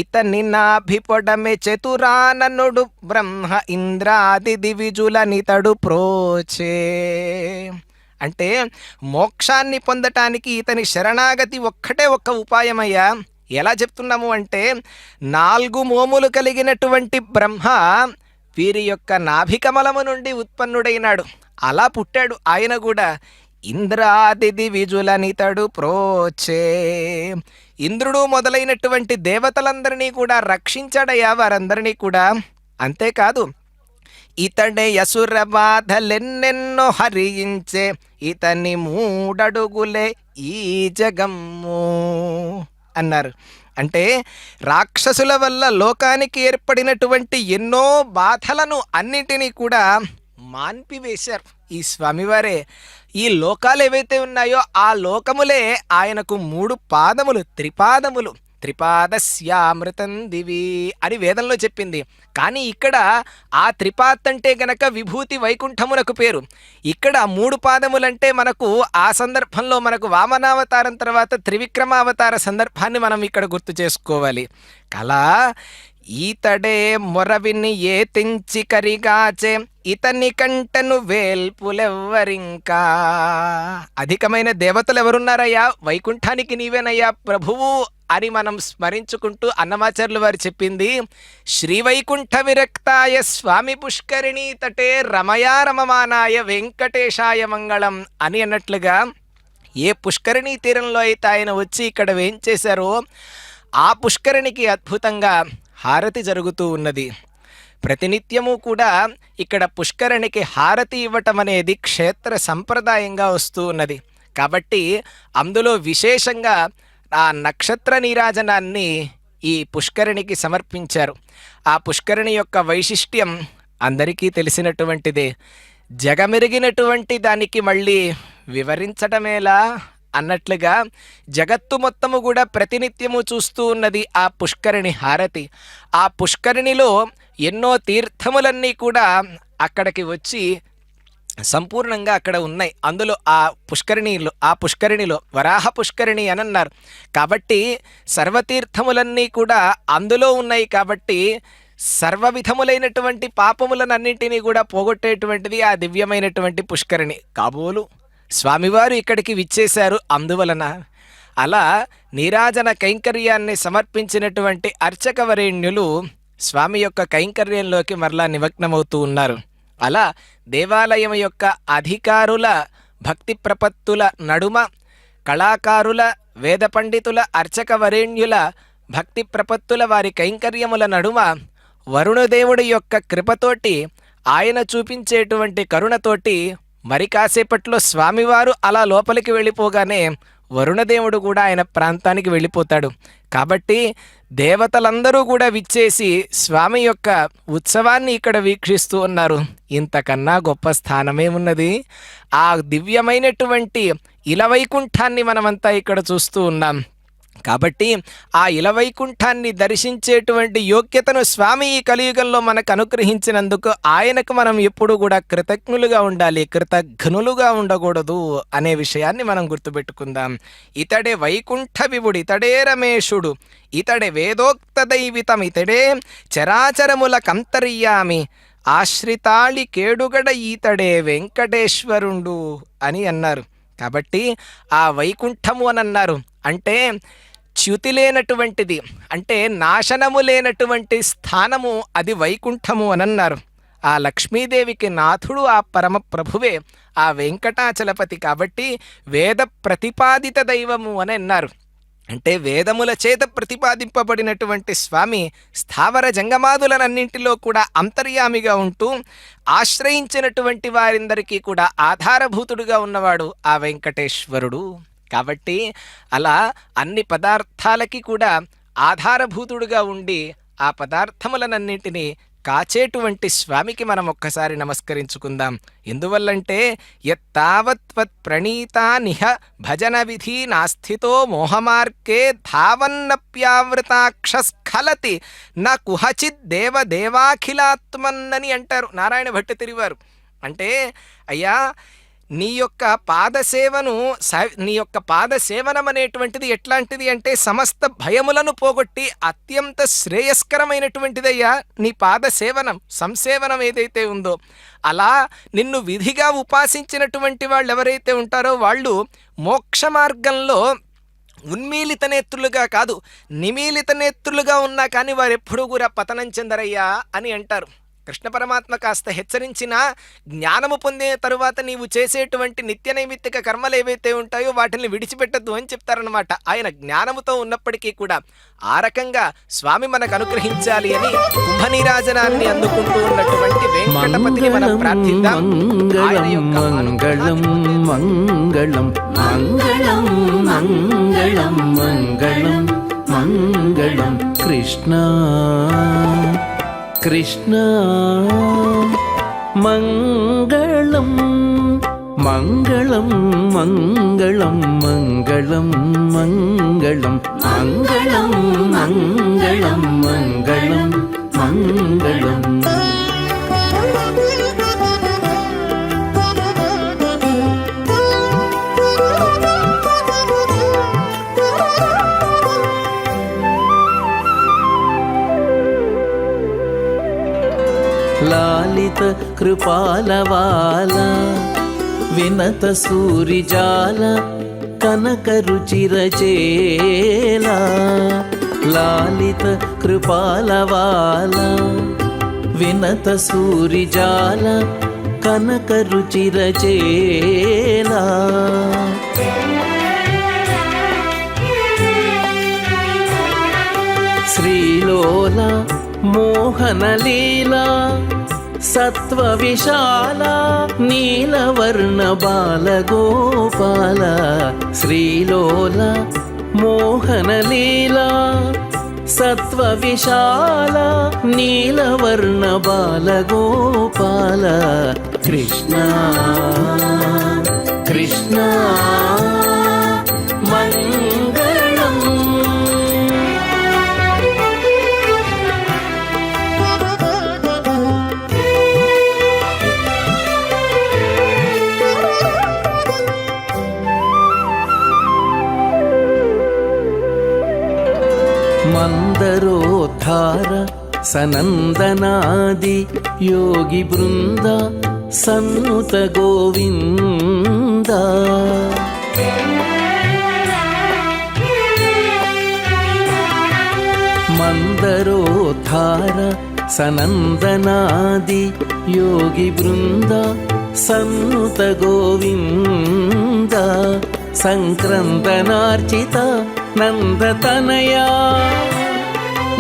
C: ఇతని నాభిపొడమే చతురాననుడు బ్రహ్మ ఇంద్రాది దివిజులనితడు ప్రోచే. అంటే మోక్షాన్ని పొందటానికి ఇతని శరణాగతి ఒక్కటే ఒక్క ఉపాయమయ్యా. ఎలా చెప్తున్నాము అంటే 4 మోములు కలిగినటువంటి బ్రహ్మ వీరి యొక్క నాభికమలము నుండి ఉత్పన్నుడైనాడు. అలా పుట్టాడు ఆయన కూడా. ఇంద్రాది దివిజులనితడు ప్రోచే, ఇంద్రుడు మొదలైనటువంటి దేవతలందరినీ కూడా రక్షించాడయ్యా వారందరినీ కూడా. అంతేకాదు, ఇతడే యసుర బాధలెన్నెన్నో హరించే, ఇతని 3 అడుగులే ఈ జగమ్ము అన్నారు. అంటే రాక్షసుల వల్ల లోకానికి ఏర్పడినటువంటి ఎన్నో బాధలను అన్నిటినీ కూడా మాన్పివేశారు ఈ స్వామివారే. ఈ లోకాలు ఏవైతే ఉన్నాయో ఆ లోకములే ఆయనకు 3 పాదములు, త్రిపాదములు. త్రిపాదస్యామృతం దివి అని వేదంలో చెప్పింది. కానీ ఇక్కడ ఆ త్రిపాద్ అంటే గనక విభూతి వైకుంఠమునకు పేరు. ఇక్కడ 3 పాదములంటే మనకు ఆ సందర్భంలో మనకు వామనావతారం తర్వాత త్రివిక్రమావతార సందర్భాన్ని మనం ఇక్కడ గుర్తు చేసుకోవాలి. కలా ఈతడే మొరవిని ఏ తెంచి కరిగాచే, ఇతని కంటను వేల్పులెవ్వరింకా. అధికమైన దేవతలు ఎవరున్నారయ్యా, వైకుంఠానికి నీవేనయ్యా ప్రభువు అని మనం స్మరించుకుంటూ అన్నమాచార్యులు వారు చెప్పింది, శ్రీవైకుంఠ విరక్తాయ స్వామి పుష్కరిణీ తటే రమయా రమమానాయ వెంకటేశాయ మంగళం అని అన్నట్లుగా ఏ పుష్కరిణీ తీరంలో అయితే ఆయన వచ్చి ఇక్కడ వేంచేశారో ఆ పుష్కరిణికి అద్భుతంగా హారతి జరుగుతూ ఉన్నది. ప్రతినిత్యము కూడా ఇక్కడ పుష్కరిణికి హారతి ఇవ్వటం అనేది క్షేత్ర సంప్రదాయంగా వస్తూ ఉన్నది. కాబట్టి అందులో విశేషంగా ఆ నక్షత్ర నీరాజనాన్ని ఈ పుష్కరిణికి సమర్పించారు. ఆ పుష్కరిణి యొక్క వైశిష్ట్యం అందరికీ తెలిసినటువంటిదే. జగమెరిగినటువంటి దానికి మళ్ళీ వివరించటమేలా అన్నట్లుగా జగత్తు మొత్తము కూడా ప్రతినిత్యము చూస్తూ ఉన్నది ఆ పుష్కరిణి హారతి. ఆ పుష్కరిణిలో ఎన్నో తీర్థములన్నీ కూడా అక్కడికి వచ్చి సంపూర్ణంగా అక్కడ ఉన్నాయి. అందులో ఆ పుష్కరిణిలో వరాహ పుష్కరిణి అని అన్నారు కాబట్టి సర్వతీర్థములన్నీ కూడా అందులో ఉన్నాయి కాబట్టి సర్వ విధములైనటువంటి పాపములనన్నింటినీ కూడా పోగొట్టేటువంటిది ఆ దివ్యమైనటువంటి పుష్కరిణి. కాబోలు స్వామివారు ఇక్కడికి విచ్చేశారు. అందువలన అలా నీరాజన కైంకర్యాన్ని సమర్పించినటువంటి అర్చకవరేణ్యులు స్వామి యొక్క కైంకర్యంలోకి మరలా నిమగ్నమవుతూ ఉన్నారు. అలా దేవాలయం యొక్క అధికారుల భక్తి ప్రపత్తుల నడుమ, కళాకారుల, వేద పండితుల, అర్చకవరేణ్యుల భక్తి ప్రపత్తుల వారి కైంకర్యముల నడుమ వరుణదేవుడి యొక్క కృపతోటి, ఆయన చూపించేటువంటి కరుణతోటి మరి కాసేపట్లో స్వామివారు అలా లోపలికి వెళ్ళిపోగానే వరుణదేవుడు కూడా ఆయన ప్రాంతానికి వెళ్ళిపోతాడు. కాబట్టి దేవతలందరూ కూడా విచ్చేసి స్వామి యొక్క ఉత్సవాన్ని ఇక్కడ వీక్షిస్తూ ఉన్నారు. ఇంతకన్నా గొప్ప స్థానమేమున్నది? ఆ దివ్యమైనటువంటి ఇలవైకుంఠాన్ని మనమంతా ఇక్కడ చూస్తూ ఉన్నాం. కాబట్టి ఆ ఇలవైకుంఠాన్ని దర్శించేటువంటి యోగ్యతను స్వామి ఈ కలియుగంలో మనకు అనుగ్రహించినందుకు ఆయనకు మనం ఎప్పుడు కూడా కృతజ్ఞులుగా ఉండాలి, కృతఘ్నులుగా ఉండకూడదు అనే విషయాన్ని మనం గుర్తుపెట్టుకుందాం. ఇతడే వైకుంఠ విభుడు, ఇతడే రమేశుడు, ఇతడే వేదోక్త దైవితం, ఇతడే చరాచరముల కంతర్యామి, ఆశ్రితాళి కేడుగడ ఈతడే వెంకటేశ్వరుండు అని అన్నారు. కాబట్టి ఆ వైకుంఠము అని అన్నారు అంటే చ్యుతి లేనటువంటిది, అంటే నాశనము లేనటువంటి స్థానము, అది వైకుంఠము అని అన్నారు. ఆ లక్ష్మీదేవికి నాథుడు ఆ పరమ ప్రభువే ఆ వెంకటాచలపతి. కాబట్టి వేద ప్రతిపాదిత దైవము అని అన్నారు. అంటే వేదముల చేత ప్రతిపాదింపబడినటువంటి స్వామి స్థావర జంగమాదులనన్నింటిలో కూడా అంతర్యామిగా ఉంటూ ఆశ్రయించినటువంటి వారిందరికీ కూడా ఆధారభూతుడుగా ఉన్నవాడు ఆ వెంకటేశ్వరుడు. కాబట్టి అలా అన్ని పదార్థాలకి కూడా ఆధారభూతుడుగా ఉండి ఆ పదార్థములనన్నింటినీ కాచేటువంటి స్వామికి మనం ఒక్కసారి నమస్కరించుకుందాం. ఎందువల్లంటే యత్తావత్వత్ ప్రణీతా నిహ భజన విధి నాస్థితో మోహమార్గే ధావన్నప్యావృతాక్షస్ఖలతి నా కుహచిత్ దేవదేవాఖిలాత్మన్నని అంటారు నారాయణ భట్టతిరివారు. అంటే అయ్యా నీ యొక్క పాదసేవనం అనేటువంటిది ఎట్లాంటిది అంటే సమస్త భయములను పోగొట్టి అత్యంత శ్రేయస్కరమైనటువంటిదయ్యా నీ పాదసేవనం, సంసేవనం ఏదైతే ఉందో. అలా నిన్ను విధిగా ఉపాసించినటువంటి వాళ్ళు ఎవరైతే ఉంటారో వాళ్ళు మోక్ష మార్గంలో ఉన్మీలిత నేత్రులుగా కాదు, నిమీలిత నేత్రులుగా ఉన్నా కానీ వారెప్పుడూ కూడా పతనం చెందరయ్యా అని అంటారు. కృష్ణ పరమాత్మ కాస్త హెచ్చరించిన జ్ఞానము పొందిన తరువాత నీవు చేసేటువంటి నిత్య నైమిత్తిక కర్మలు ఏవైతే ఉంటాయో వాటిని విడిచిపెట్టద్దు అని చెప్తారనమాట. ఆయన జ్ఞానముతో ఉన్నప్పటికీ కూడా ఆ రకంగా స్వామి మనకు అనుగ్రహించాలి అని కుంభనీరాజనాన్ని అందుకుంటూ ఉన్నటువంటి వెంకటపతిని మనం ప్రార్థిద్దాం.
E: మంగళం మంగళం మంగళం మంగళం మంగళం మంగళం కృష్ణ కృష్ణ మంగళం మంగళం మంగళం మంగళం మంగళం మంగళం మంగళం మంగళం మంగళం లాలిత కృపాలవాల వినత సూరిజాల కనక రుచిరచేల లాలిత కృపాలవాల వినత సూరిజాల కనక రుచిరచేల శ్రీలోల మోహనలీలా సత్వ విశాల నీలవర్ణ బాలగోపాల శ్రీలోల మోహనలీలా సత్వ విశాల నీలవర్ణ బాలగోపాల కృష్ణ కృష్ణ మందరోద్ధార సనందనాది యోగి బృంద సన్నుత గోవింద మందరోద్ధార సనందనాది యోగి బృంద సన్నుత గోవింద సంక్రందనార్చిత నందతనయా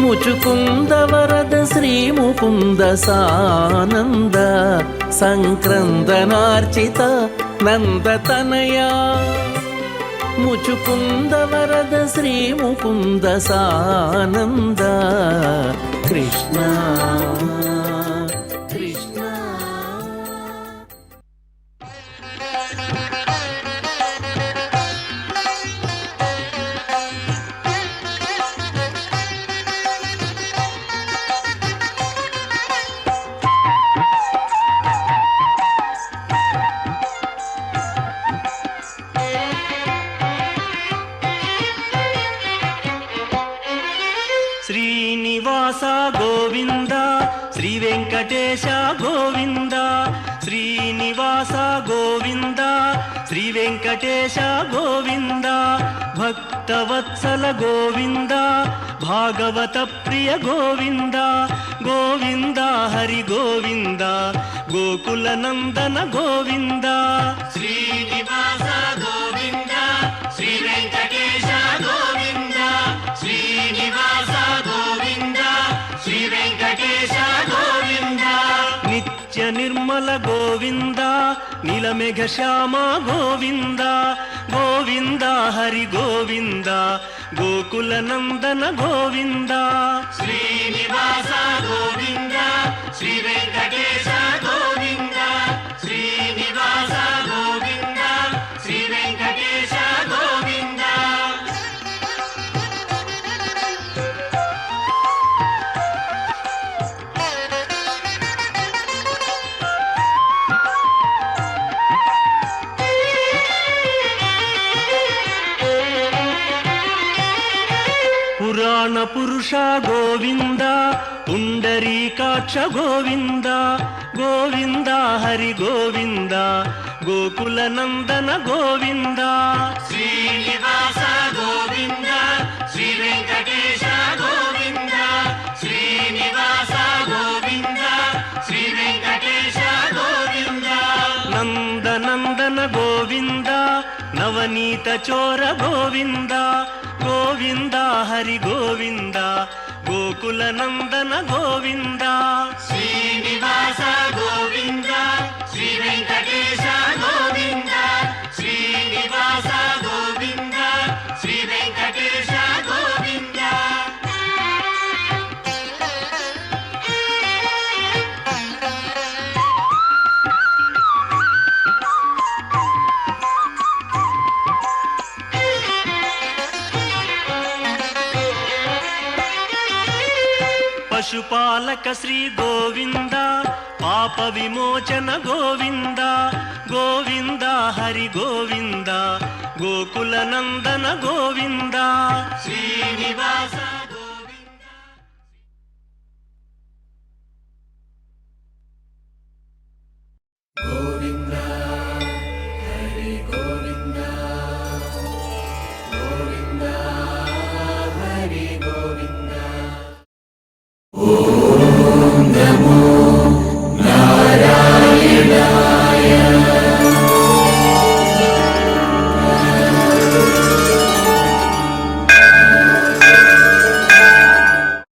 E: ముచుకుంద వరద శ్రీ ముకుంద సానంద సంక్రందనార్చిత నందతనయా ముచుకుంద వరద శ్రీ ముకుంద సానంద కృష్ణ కృష్ణ.
A: శ్రీనివాస గోవింద శ్రీ వెంకటేశ గోవింద శ్రీనివాస గోవింద శ్రీ వెంకటేశ గోవింద భక్తవత్సల గోవింద భాగవత ప్రియ గోవింద గోవింద హరి గోవింద గోకుల నందన గోవింద
B: శ్రీనివాస గోవింద శ్రీ వెంకటేశ గోవింద శ్రీనివాస గోవింద శ్రీ వెంకటేశ గోవింద
A: నిత్య నిర్మల గోవింద నీలమేఘ శ్యామ గోవింద గోవింద హరి గోవింద గోకుల నందన గోవింద
B: శ్రీనివాస గోవింద శ్రీ వెంకటేశ గోవింద శ్రీనివాస గోవింద శ్రీ వెంకటేశ గోవింద
A: పురాణ పురుష గోవింద పుండరీకాక్ష గోవింద గోవింద హరి గోవింద గోకుల నందన గోవింద
B: శ్రీనివాస గోవింద శ్రీ వెంకటేశ గోవింద శ్రీనివాస గోవింద శ్రీ వెంకటేశ గోవింద
A: నందనందన గోవింద నవనీత చోర గోవింద గోవింద హరి గోవింద గోకుల నందన గోవింద
B: శ్రీనివాస గోవింద శ్రీ వెంకటేశ గోవింద శ్రీనివాస గోవింద శ్రీ వెంకటేశ గోవింద
A: పశుపాలక శ్రీ గోవింద పాప విమోచన గోవింద గోవింద హరి గోవింద గోకుల నందన గోవింద
B: శ్రీనివాస